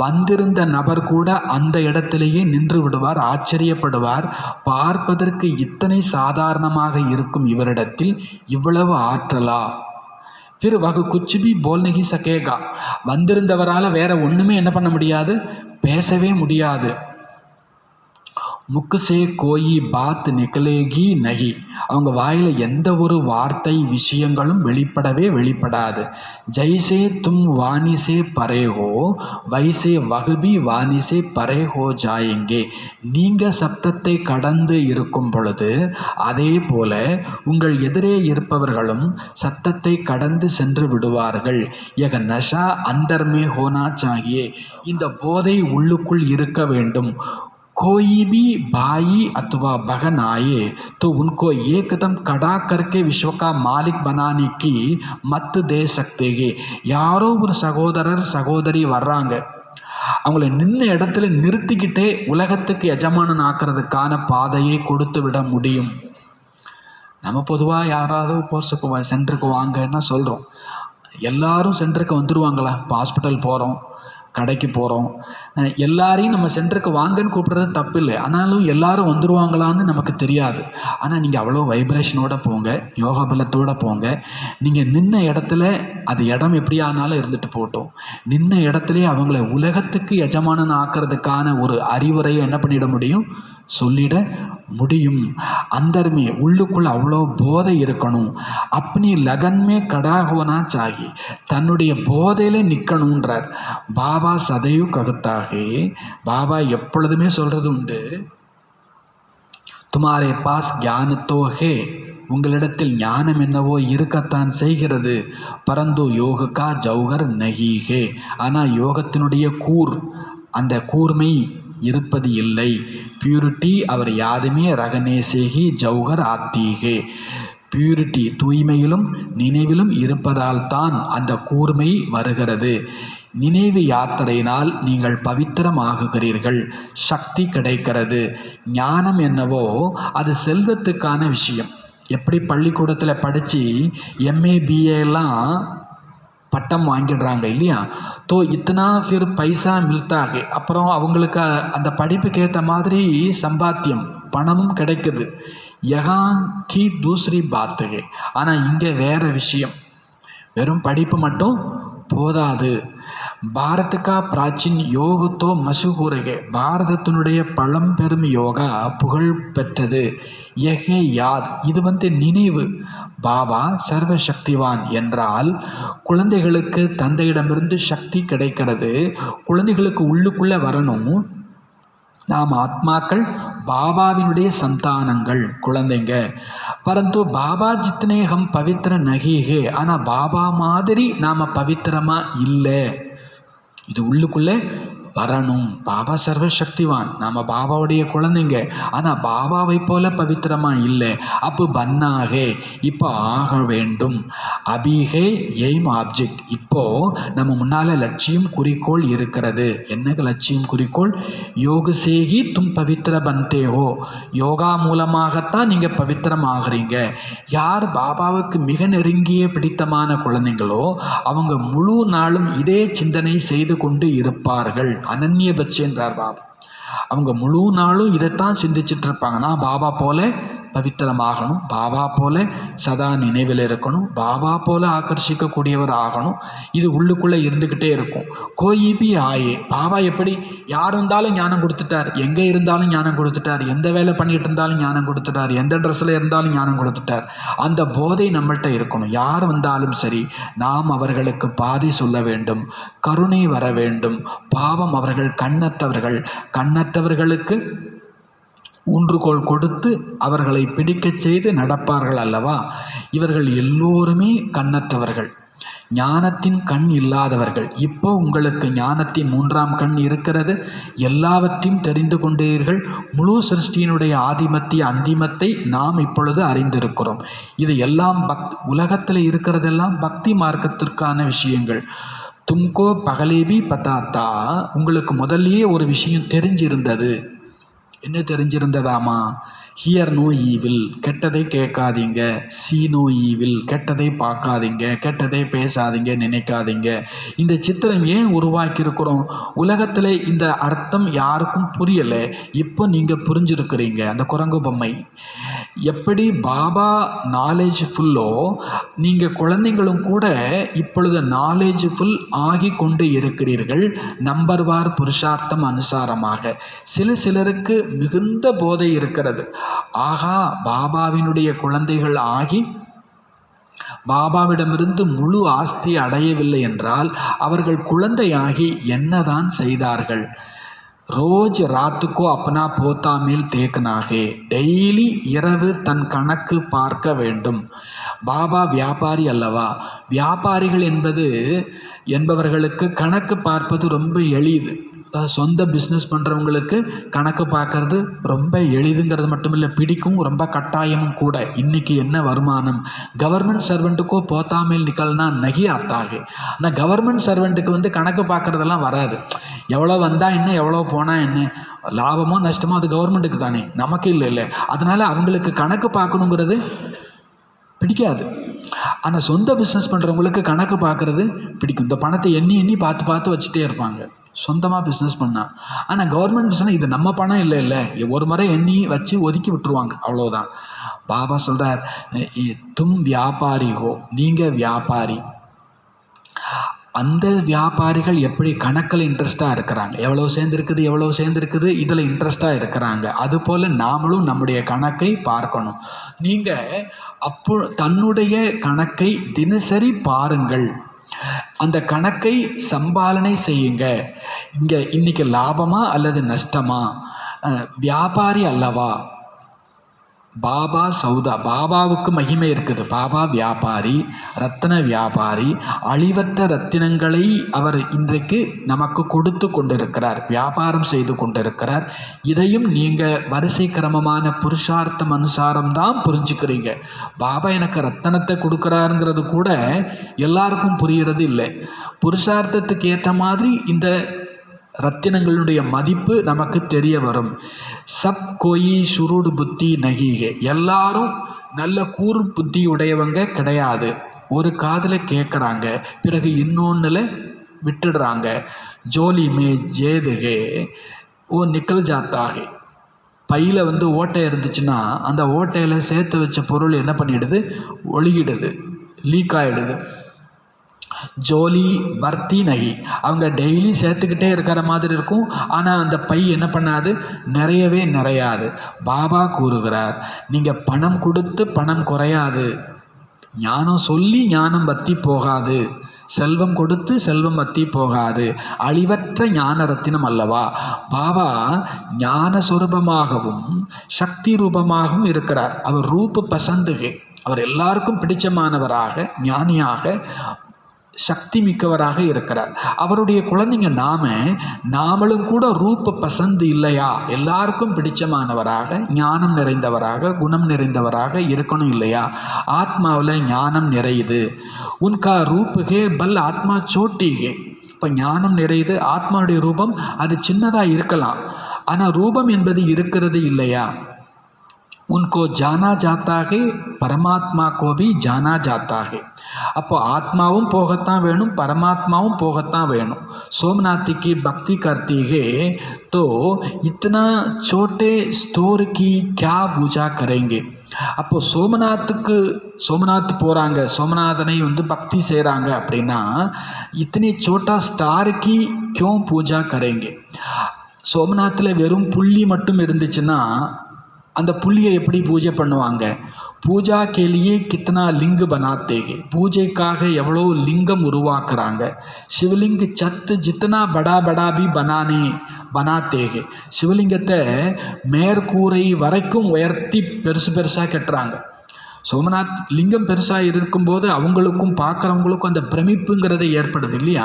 வந்திருந்த நபர் கூட அந்த இடத்திலேயே நின்று விடுவார், ஆச்சரியப்படுவார். பார்ப்பதற்கு இத்தனை சாதாரணமாக இருக்கும் இவரிடத்தில் இவ்வளவு ஆற்றலா? फिर वह कुछ भी बोल नहीं सकेगा. வந்திருந்தவரால் வேற ஒன்றுமே என்ன பண்ண முடியாது, பேசவே முடியாது. முக்குசே கோயி பாத் நிகலேகி நகி. அவங்க வாயில் எந்த ஒரு வார்த்தை விஷயங்களும் வெளிப்படாது. ஜெய்சே தும் வாணிசே பரேஹோ வைசே வகுபி வாணிசே பரேஹோ ஜாயெங்கே. நீங்கள் சப்தத்தை கடந்து இருக்கும் பொழுது அதே போல உங்கள் எதிரே இருப்பவர்களும் சத்தத்தை கடந்து சென்று விடுவார்கள். யக நஷா அந்தர்மே ஹோனா சாகியே. இந்த போதை உள்ளுக்குள் இருக்க வேண்டும். कोई भी भाई अथवा बहन आए तो उनको एकदम कड़ा करके विश्व का मालिक बनाने की मत दे सकते हैं. யாரோ ஒரு சகோதரர் சகோதரி வர்றாங்க, அவங்கள நின்ன இடத்துல நிறுத்திக்கிட்டே உலகத்துக்கு எஜமானன் ஆக்கிறதுக்கான பாதையை கொடுத்து விட முடியும். நம்ம பொதுவாக யாராவது கோர்ஸுக்கு சென்டருக்கு வாங்கன்னா சொல்கிறோம். எல்லாரும் சென்டருக்கு வந்துடுவாங்களா? இப்போ ஹாஸ்பிட்டல் போகிறோம், கடைக்கு போகிறோம், எல்லாரையும் நம்ம சென்டருக்கு வாங்கன்னு கூப்பிட்றது தப்பு இல்லை. ஆனாலும் எல்லாரும் வந்துடுவாங்களான்னு நமக்கு தெரியாது. ஆனால் நீங்கள் அவ்வளோ வைப்ரேஷனோடு போங்க, யோகா பலத்தோடு போங்க. நீங்கள் நின்ன இடத்துல அது இடம் எப்படி ஆனாலும் இருந்துட்டு போட்டோம், நின்ன இடத்துலேயே அவங்கள உலகத்துக்கு எஜமானன் ஆக்கிறதுக்கான ஒரு அறிவுரையை என்ன பண்ணிட முடியும்? சொல்லிட முடியும். அந்தர்மே உள்ளுக்குள்ள அவ்வளோ போதை இருக்கணும். அப்படி லகன்மே கடாகோனா சாகி, தன்னுடைய போதையில நிற்கணுன்றார் பாபா. சதையு ககுத்தாக, பாபா எப்பொழுதுமே சொல்றது உண்டு, துமாரே பாஸ் ஞானத்தோ ஹே, உங்களிடத்தில் ஞானம் என்னவோ இருக்கத்தான் செய்கிறது. பரந்து யோகக்கா ஜௌஹர் நஹி ஹே, ஆனால் யோகத்தினுடைய அந்த கூர்மை இருப்பது இல்லை. பியூரிட்டி அவர் யாதுமே ரகனே சேகி ஜௌஹர் ஆத்தீகே. பியூரிட்டி தூய்மையிலும் நினைவிலும் இருப்பதால் தான் அந்த கூர்மை வருகிறது. நினைவு யாத்திரையினால் நீங்கள் பவித்திரமாகுகிறீர்கள், சக்தி கிடைக்கிறது. ஞானம் என்னவோ அது செல்வத்துக்கான விஷயம். எப்படி பள்ளிக்கூடத்தில் படித்து எம்ஏ பிஏ எல்லாம் பட்டம் வாங்கிடுறாங்க இல்லையா? தோ இத்தனா ஃபிர் பைசா மில்தாக, அப்புறம் அவங்களுக்கு அந்த படிப்புக்கு ஏற்ற மாதிரி சம்பாத்தியம் பணமும் கிடைக்குது. யகா கி தூசரி பாத்துகே. ஆனால் இங்கே வேறு விஷயம், வெறும் படிப்பு மட்டும் போதாது. பாரத்துக்கா பிராச்சீன் யோகத்தோ மசுகூரகே, பாரதத்தினுடைய பழம்பெரும் யோகா புகழ் பெற்றது. யகே யாத், இது நினைவு. பாபா சர்வசக்திவான் என்றால் குழந்தைகளுக்கு தந்தையிடமிருந்து சக்தி கிடைக்கிறது. குழந்தைகளுக்கு உள்ளுக்குள்ளே வரணும், நாம் ஆத்மாக்கள் பாபாவினுடைய சந்தானங்கள், குழந்தைங்க. பரந்து பாபா ஜித்னே ஹம் பவித்திர நகிஹே, ஆனால் பாபா மாதிரி நாம் பவித்திரமாக இல்லை. இது உள்ளுக்குள்ளே வரணும். பாபா சர்வசக்திவான், நாம் பாபாவுடைய குழந்தைங்க, ஆனால் பாபாவை போல பவித்திரமாக இல்லை. அப்போ பன்னாகே, இப்போ ஆக வேண்டும். அபிஹே எய்ம் ஆப்ஜெக்ட், இப்போது நம்ம முன்னால் லட்சியம் குறிக்கோள் இருக்கிறது. என்ன லட்சியம் குறிக்கோள்? யோக சேகி தும் பவித்திர பந்தேஹோ, யோகா மூலமாகத்தான் நீங்கள் பவித்திரம் ஆகிறீங்க. யார் பாபாவுக்கு மிக நெருங்கிய பிடித்தமான குழந்தைங்களோ அவங்க முழு நாளும் இதே சிந்தனை செய்து கொண்டு இருப்பார்கள். அனன்ய பட்சி என்றார் பாபா. அவங்க முழு நாளும் இதைத்தான் சிந்திச்சுட்டு இருப்பாங்க. நான் பாபா போல பவித்திரமாகணும், பாபா போல சதா நினைவில் இருக்கணும், பாபா போல ஆகர்ஷிக்கக்கூடியவர் ஆகணும். இது உள்ளுக்குள்ளே இருந்துக்கிட்டே இருக்கும். கோயிபி ஆயே, பாபா எப்படி யார் இருந்தாலும் ஞானம் கொடுத்துட்டார், எங்கே இருந்தாலும் ஞானம் கொடுத்துட்டார், எந்த வேலை பண்ணிட்டு இருந்தாலும் ஞானம் கொடுத்துட்டார், எந்த ட்ரெஸ்ஸில் இருந்தாலும் ஞானம் கொடுத்துட்டார். அந்த போதை நம்மள்கிட்ட இருக்கணும். யார் வந்தாலும் சரி, நாம் அவர்களுக்கு பாதை சொல்ல வேண்டும், கருணை வர வேண்டும். பாவம், அவர்கள் கண்ணற்றவர்களுக்கு ஊன்றுகோல் கொடுத்து அவர்களை பிடிக்கச் செய்து நடப்பார்கள் அல்லவா? இவர்கள் எல்லோருமே கண்ணற்றவர்கள், ஞானத்தின் கண் இல்லாதவர்கள். இப்போ உங்களுக்கு ஞானத்தின் 3ஆம் கண் இருக்கிறது. எல்லாவற்றையும் தெரிந்து கொண்டீர்கள். முழு சிருஷ்டியினுடைய ஆதிமத்திய அந்திமத்தை நாம் இப்பொழுது அறிந்திருக்கிறோம். இது எல்லாம் உலகத்தில் இருக்கிறதெல்லாம் பக்தி மார்க்கத்திற்கான விஷயங்கள். தும்கோ பகலேபி பதாத்தா, உங்களுக்கு முதல்லயே ஒரு விஷயம் தெரிஞ்சிருந்தது. என்ன தெரிஞ்சிருந்ததாமா? ஹியர் நோ ஈவில், கெட்டதை கேட்காதீங்க. சீ நோ ஈவில், கெட்டதை பார்க்காதீங்க, கெட்டதை பேசாதீங்க, நினைக்காதீங்க. இந்த சித்திரம் ஏன் உருவாக்கியிருக்கிறோம்? உலகத்தில் இந்த அர்த்தம் யாருக்கும் புரியலை. இப்போ நீங்கள் புரிஞ்சிருக்கிறீங்க. அந்த குரங்கு பொம்மை எப்படி பாபா நாலேஜ்ஃபுல்லோ, நீங்கள் குழந்தைங்களும் கூட இப்பொழுது நாலேஜ்ஃபுல் ஆகி கொண்டு இருக்கிறீர்கள். நம்பர்வார் புருஷார்த்தம் அனுசாரமாக. சிலருக்கு மிகுந்த போதை இருக்கிறது. ஆகா, பாபாவினுடைய குழந்தைகள் ஆகி பாபாவிடமிருந்து முழு ஆஸ்தி அடையவில்லை என்றால் அவர்கள் குழந்தையாகி என்னதான் செய்தார்கள்? ரோஜ் ராத்துக்கோ அப்பனா போத்தா மேல் தேக்கனாகே, டெய்லி இரவு தன் கணக்கு பார்க்க வேண்டும். பாபா வியாபாரி அல்லவா? வியாபாரிகள் என்பவர்களுக்கு கணக்கு பார்ப்பது ரொம்ப எளிது. சொந்த பிஸ்னஸ் பண்ணுறவங்களுக்கு கணக்கு பார்க்கறது ரொம்ப எளிதுங்கிறது மட்டும் இல்லை, பிடிக்கும், ரொம்ப கட்டாயமும் கூட. இன்றைக்கி என்ன வருமானம்? கவர்மெண்ட் சர்வெண்ட்டுக்கோ போத்தாமேல் நிக்கல்னா நகி ஆத்தாகு. ஆனால் கவர்மெண்ட் சர்வெண்ட்டுக்கு கணக்கு பார்க்குறதெல்லாம் வராது. எவ்வளோ வந்தால் என்ன, எவ்வளோ போனால் என்ன, லாபமோ நஷ்டமோ அது கவர்மெண்ட்டுக்கு தானே, நமக்கு இல்லை. அதனால் அவங்களுக்கு கணக்கு பார்க்கணுங்கிறது பிடிக்காது. ஆனால் சொந்த பிஸ்னஸ் பண்ணுறவங்களுக்கு கணக்கு பார்க்குறது பிடிக்கும். இந்த பணத்தை எண்ணி பார்த்து வச்சுட்டே இருப்பாங்க சொந்தமாக பிஸ்னஸ் பண்ணால். ஆனால் கவர்மெண்ட் பிஸ்னஸ் இது நம்ம பணம் இல்லை, ஒரு முறை எண்ணி வச்சு ஒதுக்கி விட்டுருவாங்க, அவ்வளோதான். பாபா சொல்கிறார், தும் வியாபாரி ஹோ, நீங்கள் வியாபாரி. அந்த வியாபாரிகள் எப்படி கணக்கில் இன்ட்ரெஸ்டாக இருக்கிறாங்க, எவ்வளோ சேர்ந்துருக்குது இதில் இன்ட்ரெஸ்டாக இருக்கிறாங்க. அதுபோல் நாமளும் நம்முடைய கணக்கை பார்க்கணும். நீங்கள் தன்னுடைய கணக்கை தினசரி பாருங்கள். அந்த கணக்கை சம்பாலனை செய்யுங்க. இன்னைக்கு லாபமா அல்லது நஷ்டமா? வியாபாரி அல்லவா பாபா? சௌதா பாபாவுக்கு மகிமை இருக்குது. பாபா வியாபாரி, ரத்தின வியாபாரி. அழிவற்ற ரத்தினங்களை அவர் இன்றைக்கு நமக்கு கொடுத்து கொண்டிருக்கிறார், வியாபாரம் செய்து கொண்டிருக்கிறார். இதையும் நீங்கள் வரிசை கிரமமான புருஷார்த்தம் அனுசாரம்தான் புரிஞ்சுக்கிறீங்க. பாபா எனக்கு ரத்தனத்தை கொடுக்குறாருங்கிறது கூட எல்லாருக்கும் புரிகிறது இல்லை. புருஷார்த்தத்துக்கு ஏற்ற மாதிரி இந்த ரத்தினங்களுடைய மதிப்பு நமக்கு தெரிய வரும். சப் கோயி சுருடு புத்தி நகிகே, எல்லாரும் நல்ல கூறு புத்தி உடையவங்க கிடையாது. ஒரு காதில் கேட்குறாங்க, பிறகு இன்னொன்றில் விட்டுடுறாங்க. ஜோலி மே ஜேதுகே ஓ நிக்கல் ஜாத்தாகே. பையில் ஓட்டை இருந்துச்சுன்னா அந்த ஓட்டையில் சேர்த்து வச்ச பொருள் என்ன பண்ணிடுது? ஒழுகிடுது, லீக் ஆகிடுது. ஜோலி பர்த்தி நகி, அவங்க டெய்லி சேர்த்துக்கிட்டே இருக்கிற மாதிரி இருக்கும். ஆனால் அந்த பை என்ன பண்ணாது? நிறையாது. பாபா கூறுகிறார், நீங்கள் பணம் கொடுத்து பணம் குறையாது, ஞானம் சொல்லி ஞானம் வத்தி போகாது, செல்வம் கொடுத்து செல்வம் வத்தி போகாது. அழிவற்ற ஞான ரத்தினம் அல்லவா பாபா? ஞான சுரூபமாகவும் சக்தி ரூபமாகவும் இருக்கிறார். அவர் ரூப பசந்துகே, அவர் எல்லாருக்கும் பிடிச்சமானவராக, ஞானியாக, சக்தி மிக்கவராக இருக்கிறார். அவருடைய குழந்தைங்க நாமளும் கூட ரூப பசந்து இல்லையா? எல்லாருக்கும் பிடிச்சமானவராக, ஞானம் நிறைந்தவராக, குணம் நிறைந்தவராக இருக்கணும் இல்லையா? ஆத்மாவில் ஞானம் நிறையுது. உன்கா ரூபுகே பல் ஆத்மா சோட்டிகே. இப்போ ஞானம் நிறையுது, ஆத்மாவுடைய ரூபம் அது சின்னதாக இருக்கலாம், ஆனால் ரூபம் என்பது இருக்கிறது இல்லையா? उनको जाना जाता है, परमात्मा को भी जाना जाता है. அப்போ ஆத்மாவும் போகத்தான் வேணும், பரமாத்மாவும் போகத்தான் வேணும். सोमनाथ की भक्ति करती है तो इतना छोटे स्टोर की क्या पूजा करेंगे? அப்போ சோமநாத் போகிறாங்க, சோமநாதனை பக்தி செய்கிறாங்க அப்படின்னா இத்தனை சோட்டா ஸ்டாருக்கு क्यों பூஜா करेंगे? சோமநாத்தில் வெறும் புள்ளி மட்டும் இருந்துச்சுன்னா அந்த புள்ளியை எப்படி பூஜை பண்ணுவாங்க? பூஜா கேலியே கித்தனா லிங்க பனாத்தேகே, பூஜைக்காக எவ்வளோ லிங்கம் உருவாக்குறாங்க. சிவலிங்க சத்து ஜித்தனா படா பி பனாத்தேகே, சிவலிங்கத்தை மேற்கூரை வரைக்கும் உயர்த்தி பெருசாக கட்டுறாங்க. சோமநாத் லிங்கம் பெருசாக இருக்கும்போது அவங்களுக்கும் பார்க்குறவங்களுக்கும் அந்த பிரமிப்புங்கிறது ஏற்படுது இல்லையா?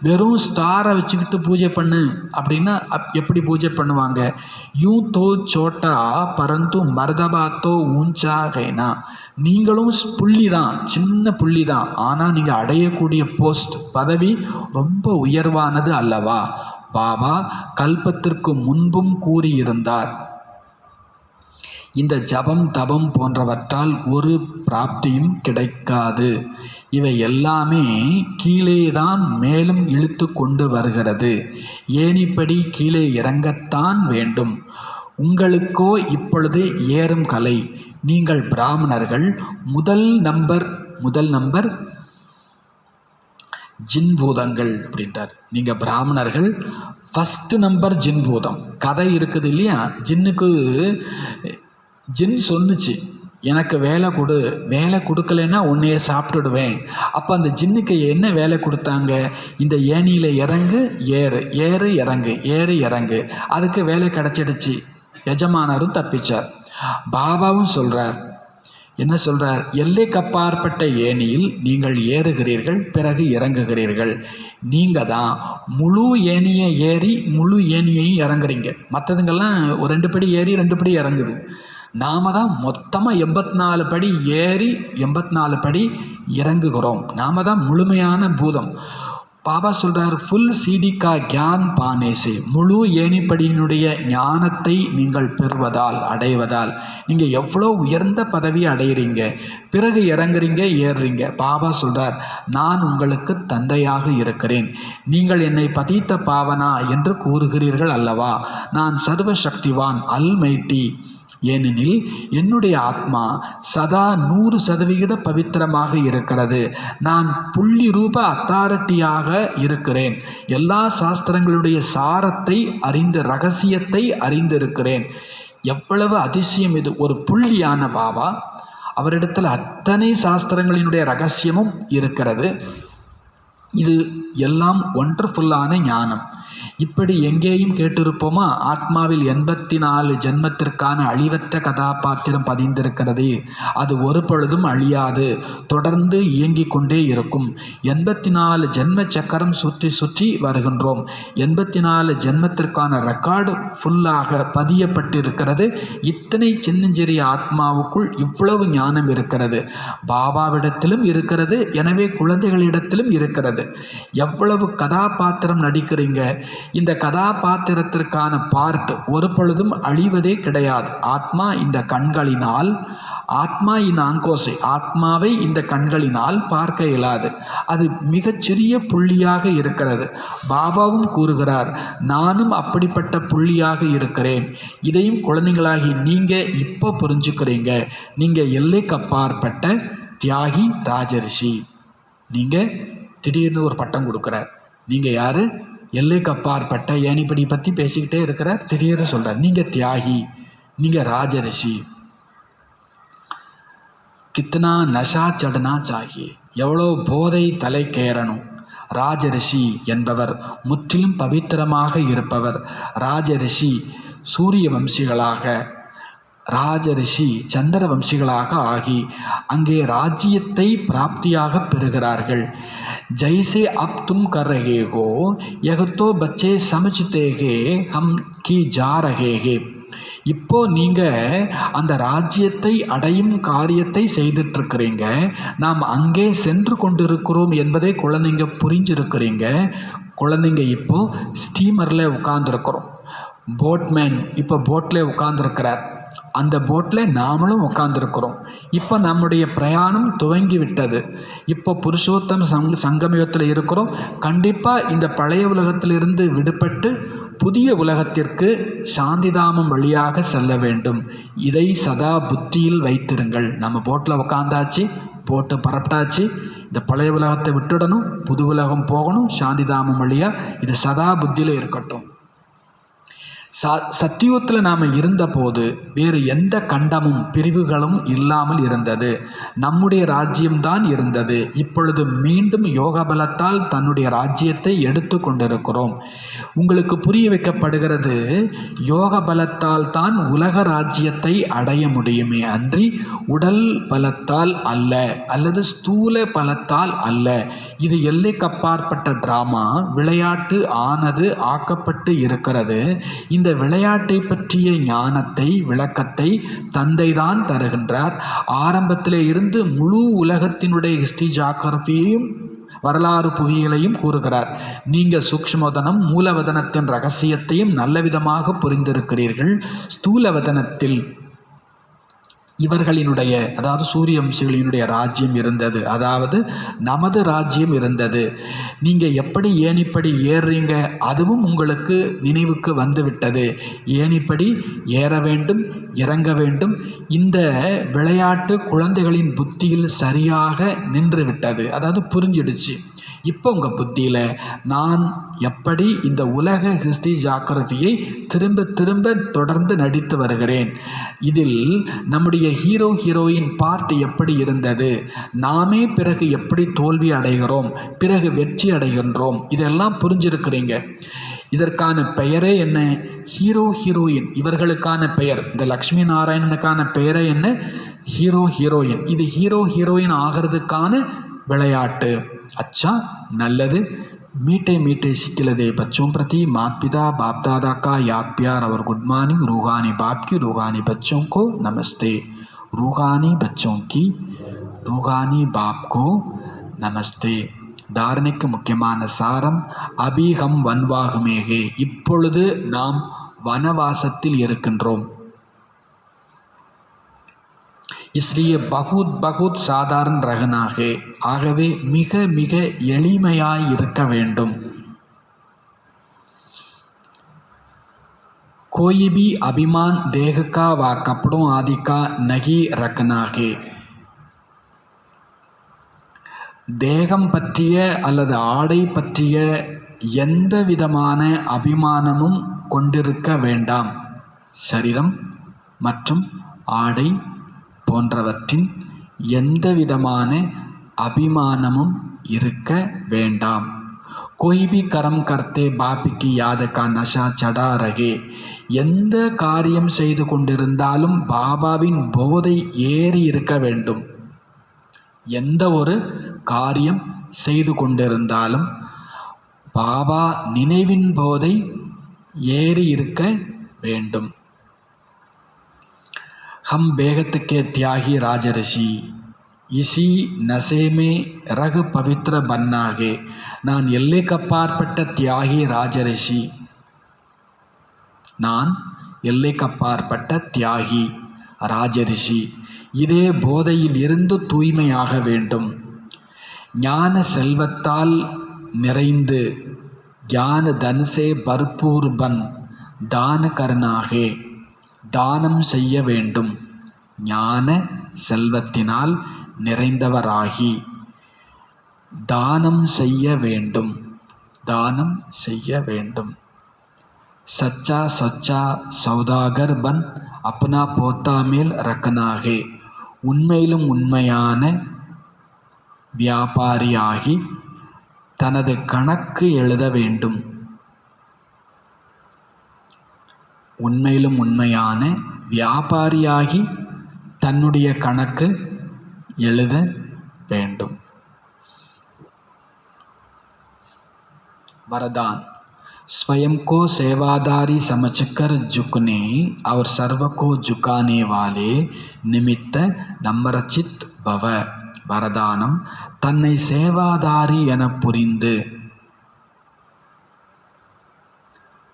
வெறும் ஸ்டாரை வச்சுக்கிட்டு பூஜை பண்ணு அப்படின்னா எப்படி பூஜை பண்ணுவாங்க? யூ தோ சோட்டா பரந்து மர்தபா தோ ஊஞ்சா கைனா. நீங்களும் புள்ளி தான், சின்ன புள்ளி தான், ஆனால் நீங்கள் அடையக்கூடிய போஸ்ட், பதவி ரொம்ப உயர்வானது அல்லவா? பாபா கல்பத்திற்கு முன்பும் கூறியிருந்தார், இந்த ஜபம் தபம் போன்றவற்றால் ஒரு பிராப்தியும் கிடைக்காது. இவை எல்லாமே கீழே தான் மேலும் இழுத்து கொண்டு வருகிறது. ஏணிப்படி கீழே இறங்கத்தான் வேண்டும். உங்களுக்கோ இப்பொழுது ஏறும் கலை. நீங்கள் பிராமணர்கள். முதல் நம்பர் ஜின்பூதங்கள் அப்படின்றார். நீங்கள் பிராமணர்கள், ஃபஸ்ட்டு நம்பர் ஜின்பூதம். கதை இருக்குது இல்லையா, ஜின் சொன்னுச்சு, எனக்கு வேலை கொடு, வேலை கொடுக்கலைன்னா உன்னையே சாப்பிட்டுடுவேன். அப்போ அந்த ஜின்னுக்கு என்ன வேலை கொடுத்தாங்க? இந்த ஏணியில் இறங்கு ஏறு, ஏறு இறங்கு, ஏறு இறங்கு. அதுக்கு வேலை கிடச்சிடுச்சு. எஜமானரும் தப்பிச்சார். பாபாவும் சொல்கிறார், என்ன சொல்கிறார்? எல்லைக்கப்பாற்பட்ட ஏணியில் நீங்கள் ஏறுகிறீர்கள், பிறகு இறங்குகிறீர்கள். நீங்கள் தான் முழு ஏணியை ஏறி முழு ஏணியையும் இறங்குறீங்க. மற்றதுங்கெல்லாம் ஒரு 2 படி ஏறி 2 படி இறங்குது. நாம் தான் மொத்தமாக 84 படி ஏறி 84 படி இறங்குகிறோம். நாம் தான் முழுமையான பூதம். பாபா சொல்கிறார், ஃபுல் சீடி கா கியான் பானே சே, முழு ஏணிப்படியினுடைய ஞானத்தை நீங்கள் பெறுவதால், அடைவதால் நீங்கள் எவ்வளோ உயர்ந்த பதவியை அடைகிறீங்க, பிறகு இறங்குறீங்க, ஏறுறீங்க. பாபா சொல்கிறார், நான் உங்களுக்கு தந்தையாக இருக்கிறேன். நீங்கள் என்னை பதித்த பாவனா என்று கூறுகிறீர்கள் அல்லவா? நான் சர்வசக்திவான், அல்மைட்டி. ஏனெனில் என்னுடைய ஆத்மா சதா 100% பவித்திரமாக இருக்கிறது. நான் புள்ளி ரூப அத்தாரிட்டியாக இருக்கிறேன். எல்லா சாஸ்திரங்களுடைய சாரத்தை அறிந்து, ரகசியத்தை அறிந்திருக்கிறேன். எவ்வளவு அதிசயம் இது! ஒரு புள்ளியான பாபா, அவரிடத்தில் அத்தனை சாஸ்திரங்களினுடைய ரகசியமும் இருக்கிறது. இது எல்லாம் ஒண்டர்ஃபுல்லான ஞானம். இப்படி எங்கேயும் கேட்டிருப்போமா? ஆத்மாவில் 84 ஜென்மத்திற்கான அழிவற்ற கதாபாத்திரம் பதிந்திருக்கிறது. அது ஒரு பொழுதும் அழியாது, தொடர்ந்து இயங்கிக் கொண்டே இருக்கும். 84 ஜென்ம சக்கரம் சுற்றி சுற்றி வருகின்றோம். 84 ஜென்மத்திற்கான ரெக்கார்டு ஃபுல்லாக பதியப்பட்டிருக்கிறது. இத்தனை சின்னஞ்சிறிய ஆத்மாவுக்குள் இவ்வளவு ஞானம் இருக்கிறது. பாபாவிடத்திலும் இருக்கிறது, எனவே குழந்தைகளிடத்திலும் இருக்கிறது. எவ்வளவு கதாபாத்திரம் நடிக்கிறீங்க! இந்த கதாபாத்திரத்திற்கான பார்ட் ஒரு பொழுதும் அழிவதே கிடையாது. ஆத்மா இந்த கண்களினால், ஆத்மா இந்த ஆங்கோசை, ஆத்மாவை இந்த கண்களினால் பார்க்க இயலாது. அது மிகச்சிறிய புள்ளியாக இருக்கிறது. பாபாவும் கூறுகிறார், நானும் அப்படிப்பட்ட புள்ளியாக இருக்கிறேன். இதையும் குழந்தைகளாகி நீங்கள் இப்போ புரிஞ்சுக்கிறீங்க. நீங்கள் எல்லைக்கு அப்பாற்பட்ட தியாகி ராஜரிஷி. நீங்கள் திடீர்னு ஒரு பட்டம் கொடுக்குறார். நீங்கள் யார்? எல்லைக்கு அப்பாற்பட்ட ஏணிப்படி பற்றி பேசிக்கிட்டே இருக்கிறார். திடீர்னு சொல்கிறார், நீங்கள் தியாகி, நீங்கள் ராஜரிஷி. கித்தனா நஷா சடனா சாகி, எவ்வளோ போதை தலைக்கேறணும். ராஜரிஷி என்பவர் முற்றிலும் பவித்திரமாக இருப்பவர். ராஜரிஷி சூரிய வம்சிகளாக, ராஜரிஷி சந்திர வம்சிகளாக ஆகி அங்கே ராஜ்யத்தை பிராப்தியாக பெறுகிறார்கள். ஜெய்சே அப் தும் கர் ரஹே ஹோ, யஹ் தோ பச்சே சமஜ்தே ஹே ஹம் கி ஜா ரஹே ஹே. இப்போ நீங்கள் அந்த ராஜ்யத்தை அடையும் காரியத்தை செய்துட்ருக்கிறீங்க. நாம் அங்கே சென்று கொண்டிருக்கிறோம் என்பதை குழந்தைங்க புரிஞ்சிருக்கிறீங்க. குழந்தைங்க இப்போ ஸ்டீமரில் உட்கார்ந்துருக்கிறோம். போட்மேன் இப்போ போட்டில் உட்கார்ந்துருக்கிறார். அந்த போட்டில் நாமளும் உட்கார்ந்துருக்கிறோம். இப்போ நம்முடைய பிரயாணம் துவங்கி விட்டது. இப்போ புருஷோத்தம் சங்கமயுகத்தில் இருக்கிறோம். கண்டிப்பாக இந்த பழைய உலகத்திலிருந்து விடுபட்டு புதிய உலகத்திற்கு சாந்திதாமம் வழியாக செல்ல வேண்டும். இதை சதா புத்தியில் வைத்திருங்கள். நம்ம போட்டில் உட்காந்தாச்சு, போட்டு பரப்பிட்டாச்சு. இந்த பழைய உலகத்தை விட்டுடணும், புது உலகம் போகணும், சாந்திதாமம் வழியாக. இது சதா புத்தியில் இருக்கட்டும். சத்தியுகத்தில் நாம் இருந்தபோது வேறு எந்த கண்டமும் பிரிவுகளும் இல்லாமல் இருந்தது. நம்முடைய ராஜ்யம்தான் இருந்தது. இப்பொழுது மீண்டும் யோக பலத்தால் தன்னுடைய ராஜ்யத்தை எடுத்து கொண்டிருக்கிறோம். உங்களுக்கு புரிய வைக்கப்படுகிறது, யோக பலத்தால் தான் உலக ராஜ்யத்தை அடைய முடியுமே அன்றி உடல் பலத்தால் அல்ல, அல்லது ஸ்தூல பலத்தால் அல்ல. இது எல்லைக்கப்பாற்பட்ட டிராமா, விளையாட்டு ஆனது ஆக்கப்பட்டு இருக்கிறது. இந்த விளையாட்டை பற்றிய ஞானத்தை, விளக்கத்தை தந்தைதான் தருகின்றார். ஆரம்பத்திலே இருந்து முழு உலகத்தினுடைய ஹிஸ்டரி ஜாகிரபியையும் வரலாறு புவியியலையும் கூறுகிறார். நீங்கள் சூக்ஷ்மவதனம் மூலவதனத்தின் ரகசியத்தையும் நல்ல விதமாக புரிந்திருக்கிறீர்கள். ஸ்தூலவதனத்தில் இவர்களினுடைய, அதாவது சூரிய வம்சிகளினுடைய ராஜ்யம் இருந்தது, அதாவது நமது ராஜ்யம் இருந்தது. நீங்கள் எப்படி ஏணிப்படி ஏறுறீங்க, அதுவும் உங்களுக்கு நினைவுக்கு வந்துவிட்டது. ஏணிப்படி ஏற வேண்டும், இறங்க வேண்டும். இந்த விளையாட்டு குழந்தைகளின் புத்தியில் சரியாக நின்று விட்டது, அதாவது புரிஞ்சிடுச்சு. இப்போ உங்கள் புத்தியில் நான் எப்படி இந்த உலக ஹிஸ்டரி ஜாக்கிரபியை திரும்ப திரும்ப தொடர்ந்து நடித்து வருகிறேன், இதில் நம்முடைய ஹீரோ ஹீரோயின் பார்ட் எப்படி இருந்தது, நாமே பிறகு எப்படி தோல்வி அடைகிறோம், பிறகு வெற்றி அடைகின்றோம், இதெல்லாம் புரிஞ்சிருக்கிறீங்க. இதற்கான பெயரே என்ன? Hero heroine. இவர்களுக்கான பெயர், இந்த லக்ஷ்மி நாராயணனுக்கான பெயரே என்ன? Hero heroine. இது ஹீரோ ஹீரோயின் ஆகிறதுக்கான விளையாட்டு. अच्छा, நல்லது. मीठे मीठे सिखिलदे बच्चों प्रति माता पिता बाप दादा का याद प्यार और गुड मॉर्निंग. रूहानी बाप की रूहानी बच्चों को नमस्ते. रूहानी बच्चों की रूहानी बाप को நமஸ்தே. தாரணைக்கு முக்கியமான சாரம், அபிகம் வன்வாகுமேகே, இப்பொழுது நாம் வனவாசத்தில் இருக்கின்றோம். इसलिए बहुत बहुत சாதாரண ரகனாக, ஆகவே மிக மிக எளிமையாய் இருக்க வேண்டும். कोई भी अभिमान देह का व कपड़ों आदि का नहीं रखना है. தேகம் பற்றிய அல்லது ஆடை பற்றிய எந்த விதமான அபிமானமும் கொண்டிருக்க வேண்டாம். சரீரம் மற்றும் ஆடை போன்றவற்றின் எந்த விதமான அபிமானமும் இருக்க வேண்டாம். कोई भी कर्म करते बाप की याद का नशा चढ़ा रहे. எந்த காரியம் செய்து கொண்டிருந்தாலும் பாபாவின் போதை ஏறி இருக்க வேண்டும். எந்த ஒரு காரியம் செய்து கொண்டிருந்தாலும் பாபா நினைவின் போதை ஏறி இருக்க வேண்டும். हम बेगत के त्यागी राजऋषि, इसी नशे में रग पवित्र बनना है. நான் எல்லைக்கப்பாற்பட்ட தியாகி ராஜரிஷி, நான் எல்லைக்கப்பாற்பட்ட தியாகி ராஜரிஷி. இதே போதையில் இருந்து தூய்மையாக வேண்டும். ஞான செல்வத்தால் நிறைந்து ज्ञान धन से भरपूर बन दान करना है. தானம் செய்ய வேண்டும். ஞான செல்வத்தினால் நிறைந்தவராகி தானம் செய்ய வேண்டும். தானம் செய்ய வேண்டும். சச்சா சச்சா சௌதாகர் பன் அப்னா போத்தா மேல் ரக்கனாகே. உண்மையிலும் உண்மையான வியாபாரியாகி தனது கணக்கு எழுத வேண்டும். உண்மையிலும் உண்மையான வியாபாரியாகி தன்னுடைய கணக்கு எழுத வேண்டும். वरदान, स्वयं को सेवादारी समझकर झुकने और सर्व को झुकाने वाले निमित्त नम्रचित भव. வரதானம், தன்னை சேவாதாரி என புரிந்து,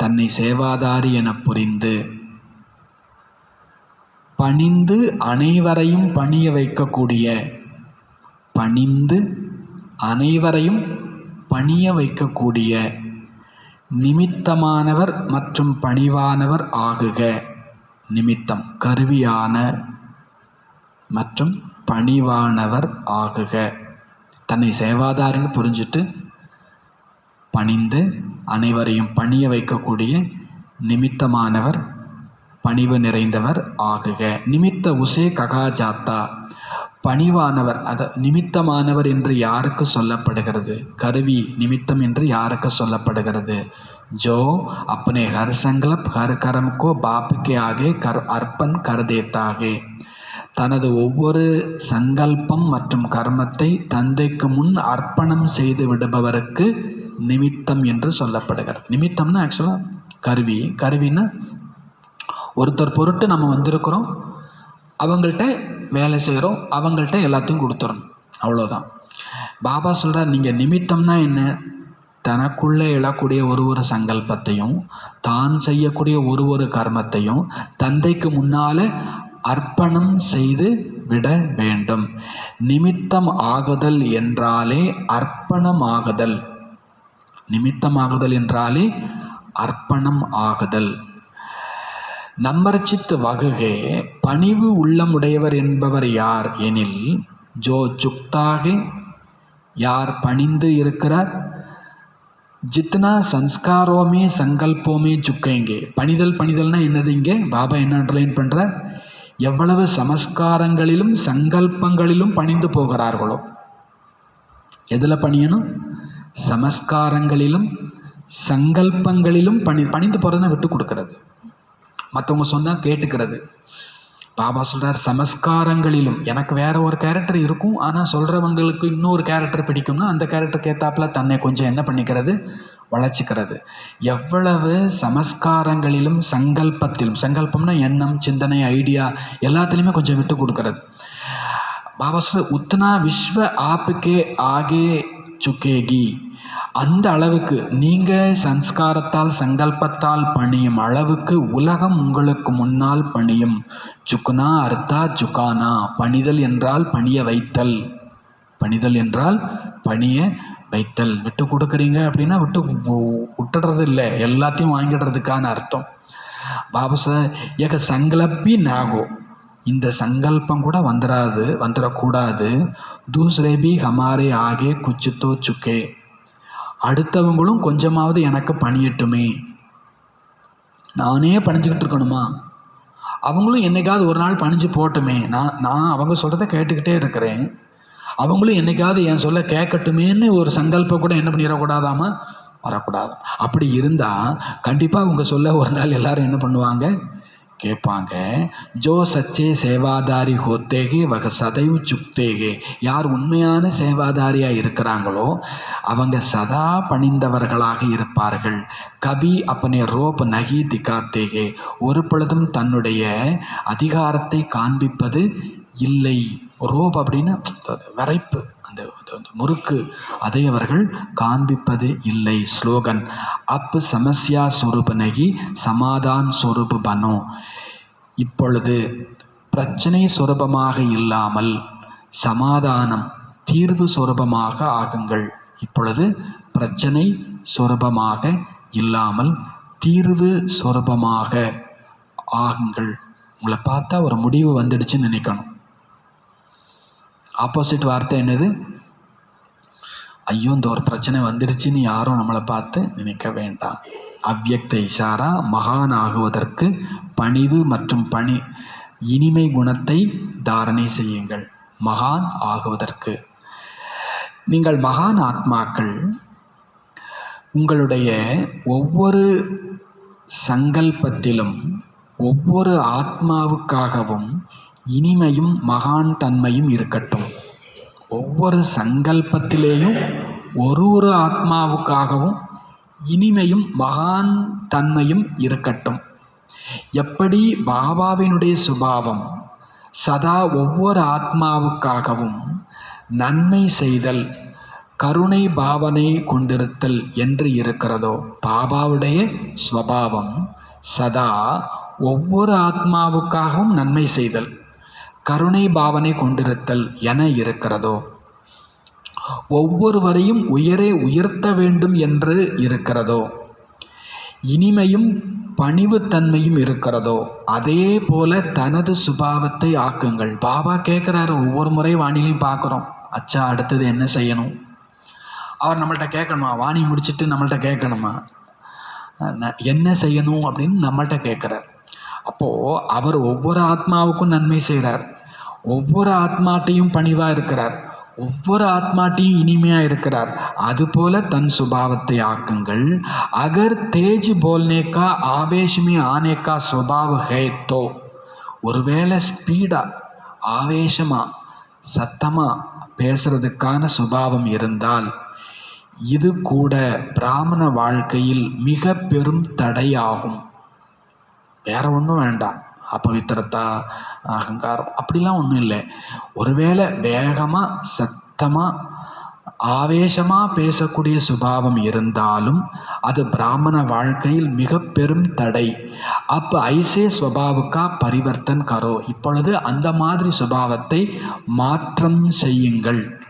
தன்னை சேவாதாரி என புரிந்து பணிந்து அனைவரையும் பணிய வைக்கக்கூடிய, பணிந்து அனைவரையும் பணிய வைக்கக்கூடிய நிமித்தமானவர் மற்றும் பணிவானவர் ஆகுக. நிமித்தம் கருவியான மற்றும் பணிவானவர் ஆகுக. தன்னை சேவாதாரின்னு புரிஞ்சுட்டு பணிந்து அனைவரையும் பணிய வைக்கக்கூடிய நிமித்தமானவர், பணிவு நிறைந்தவர் ஆகுக. நிமித்த உசே ககா ஜாத்தா. பணிவானவர், நிமித்தமானவர் என்று யாருக்கு சொல்லப்படுகிறது? கருவி நிமித்தம் என்று யாருக்கு சொல்லப்படுகிறது? ஜோ अपने हर संकल्प हर कर्म को बाप के आगे अर्पण कर देता है. தனது ஒவ்வொரு சங்கல்பம் மற்றும் கர்மத்தை தந்தைக்கு முன் அர்ப்பணம் செய்து விடுபவருக்கு நிமித்தம் என்று சொல்லப்படுகிறது. நிமித்தம்னா ஆக்சுவலாக கருவி. கருவின்னா ஒருத்தர் பொருட்டு நம்ம வந்திருக்கிறோம், அவங்கள்ட்ட வேலை செய்கிறோம், அவங்கள்ட்ட எல்லாத்தையும் கொடுத்துறோம், அவ்வளோதான். பாபா சொல்கிறார், நீங்கள் நிமித்தம்னா என்ன? தனக்குள்ளே எழக்கூடிய ஒரு சங்கல்பத்தையும் தான் செய்யக்கூடிய ஒரு கர்மத்தையும் தந்தைக்கு முன்னால் அர்ப்பணம் செய்து விட வேண்டும். நிமித்தம் ஆகுதல் என்றாலே அர்ப்பணமாகுதல். நிமித்தமாகுதல் என்றாலே அர்ப்பணம் ஆகுதல். நம்பர்ச்சித் வகுகே பணிவு உள்ளமுடையவர் என்பவர் யார் எனில், ஜோ சுக்தாக, யார் பணிந்து இருக்கிறார், ஜித்னா சன்ஸ்காரோமே சங்கல்போமே சுக்கேங்கே. பணிதல்னா என்னது? இங்கே பாபா என்ன அண்டர்லைன் பண்ணுறார்? எவ்வளவு சமஸ்காரங்களிலும் சங்கல்பங்களிலும் பணிந்து போகிறார்களோ. எதில் பணியணும்? சமஸ்காரங்களிலும் சங்கல்பங்களிலும் பணிந்து போகிறதுனா விட்டு கொடுக்கறது, மற்றவங்க சொன்னால் கேட்டுக்கிறது. பாபா சொல்கிறார் சமஸ்காரங்களிலும். எனக்கு வேற ஒரு கேரக்டர் இருக்கும், ஆனால் சொல்கிறவங்களுக்கு இன்னொரு கேரக்டர் பிடிக்கும்னா அந்த கேரக்டருக்கு ஏற்றாப்புல தன்னை கொஞ்சம் என்ன பண்ணிக்கிறது, வளர்ச்சிக்கிறது. எவ்வளவு சமஸ்காரங்களிலும் சங்கல்பத்திலும், சங்கல்பம்னா எண்ணம், சிந்தனை, ஐடியா எல்லாத்துலேயுமே கொஞ்சம் விட்டு கொடுக்கறது. பாபா சொல்ற உத்னா விஸ்வ ஆப்புக்கே ஆகே சுக்கேகி. அந்த அளவுக்கு நீங்கள் சன்ஸ்காரத்தால் சங்கல்பத்தால் பணியும் அளவுக்கு உலகம் உங்களுக்கு முன்னால் பணியும். சுக்குனா அர்த்தா சுக்கானா. பணிதல் என்றால் பணிய வைத்தல். பணிதல் என்றால் பணிய வைத்தல். விட்டு கொடுக்குறீங்க அப்படின்னா விட்டுடுறது இல்லை, எல்லாத்தையும் வாங்கிடுறதுக்கான அர்த்தம். பாபா சார் ஏக சங்கல்பி நாகோ. இந்த சங்கல்பம் கூட வந்துடக்கூடாது. தூசரே பி ஹமாரே ஆகே குச்சித்தோ சுக்கே. அடுத்தவங்களும் கொஞ்சமாவது எனக்கு பணியட்டுமே. நானே பணிஞ்சுக்கிட்டு இருக்கணுமா? அவங்களும் என்னைக்காவது ஒரு நாள் பணிஞ்சு போட்டுமே. நான் அவங்க சொல்கிறத கேட்டுக்கிட்டே இருக்கிறேன், அவங்களும் என்னைக்காவது என் சொல்ல கேட்கட்டுமேன்னு ஒரு சங்கல்பம் கூட என்ன பண்ணிடக்கூடாதாமா, வரக்கூடாது. அப்படி இருந்தால் கண்டிப்பாக அவங்க சொல்ல ஒரு நாள் எல்லாரும் என்ன பண்ணுவாங்க, கேட்பாங்க. ஜோ சச்சே சேவாதாரி ஹோத்தேகே வக சதைவு சுக்தேகே. யார் உண்மையான சேவாதாரியாக இருக்கிறாங்களோ அவங்க சதா பணிந்தவர்களாக இருப்பார்கள். கபி அப்பனே ரோப் நகி திகாத்தேகே. ஒரு பொழுதும் தன்னுடைய அதிகாரத்தை காண்பிப்பது இல்லை. ரோப் அப்படின்னு விரைப்பு, அந்த முறுக்கு, அதை அவர்கள் காண்பிப்பது இல்லை. ஸ்லோகன் அப் சமஸ்யா சொரூப நகி சமாதான் சொரூப பனோ. இப்பொழுது பிரச்சனை சொரூபமாக இல்லாமல் சமாதானம் தீர்வு சொரூபமாக ஆகுங்கள். இப்பொழுது பிரச்சனை சொரூபமாக இல்லாமல் தீர்வு சொரூபமாக ஆகுங்கள். உங்களை பார்த்தா ஒரு முடிவு வந்துடுச்சுன்னு நினைக்கணும். ஆப்போசிட் வார்த்தை என்னது? ஐயோ இந்த ஒரு பிரச்சனை வந்துடுச்சுன்னு யாரும் நம்மளை பார்த்து நினைக்க வேண்டாம். அவ்யக்த இஷாரா. மகான் ஆகுவதற்கு பணிவு மற்றும் இனிமை குணத்தை தாரணை செய்யுங்கள். மகான் ஆகுவதற்கு நீங்கள் மகான் ஆத்மாக்கள். உங்களுடைய ஒவ்வொரு சங்கல்பத்திலும் ஒவ்வொரு ஆத்மாவுக்காகவும் இனிமையும் மகான் தன்மையும் இருக்கட்டும். ஒவ்வொரு சங்கல்பத்திலேயும் ஒரு ஆத்மாவுக்காகவும் இனிமையும் மகான் தன்மையும் இருக்கட்டும். எப்படி பாபாவினுடைய சுபாவம் சதா ஒவ்வொரு ஆத்மாவுக்காகவும் நன்மை செய்தல், கருணை பாவனை கொண்டிருத்தல் என்று இருக்கிறதோ, பாபாவுடைய ஸ்வபாவம் சதா ஒவ்வொரு ஆத்மாவுக்காகவும் நன்மை செய்தல், கருணை பாவனை கொண்டிருத்தல் என இருக்கிறதோ, ஒவ்வொருவரையும் உயர்த்த வேண்டும் என்று இருக்கிறதோ, இனிமையும் பணிவுத்தன்மையும் இருக்கிறதோ, அதே போல தனது சுபாவத்தை ஆக்குங்கள். பாபா கேட்குறாரு, ஒவ்வொரு முறை வாணிலையும் பார்க்குறோம், அச்சா அடுத்தது என்ன செய்யணும்? அவர் நம்மள்கிட்ட கேட்கணுமா? வாணி முடிச்சுட்டு நம்மள்கிட்ட கேட்கணுமா என்ன செய்யணும் அப்படின்னு நம்மள்கிட்ட கேட்குறார். அப்போது அவர் ஒவ்வொரு ஆத்மாவுக்கும் நன்மை செய்கிறார், ஒவ்வொரு ஆத்மாட்டையும் பணிவாக இருக்கிறார், ஒவ்வொரு ஆத்மாட்டையும் இனிமையாக இருக்கிறார். அதுபோல தன் சுபாவத்தை ஆக்குங்கள். அகர் தேஜ் போல்னேக்கா ஆவேஷமே ஆனேக்கா சுபாவ ஹே தோ. ஒருவேளை ஸ்பீடாக ஆவேசமாக சத்தமாக பேசுறதுக்கான சுபாவம் இருந்தால் இது கூட பிராமண வாழ்க்கையில் மிக பெரும் தடையாகும். வேற ஒன்றும் வேண்டாம், அபவித்திரத்தா அகங்காரம் அப்படிலாம் ஒன்றும் இல்லை. ஒருவேளை வேகமாக சத்தமாக ஆவேசமாக பேசக்கூடிய சுபாவம் இருந்தாலும் அது பிராமண வாழ்க்கையில் மிக பெரும் தடை. அப்போ ஐசே ஸ்வபாவுக்கா பரிவர்த்தன் கரோ, இப்பொழுது அந்த மாதிரி சுபாவத்தை மாற்றம் செய்யுங்கள்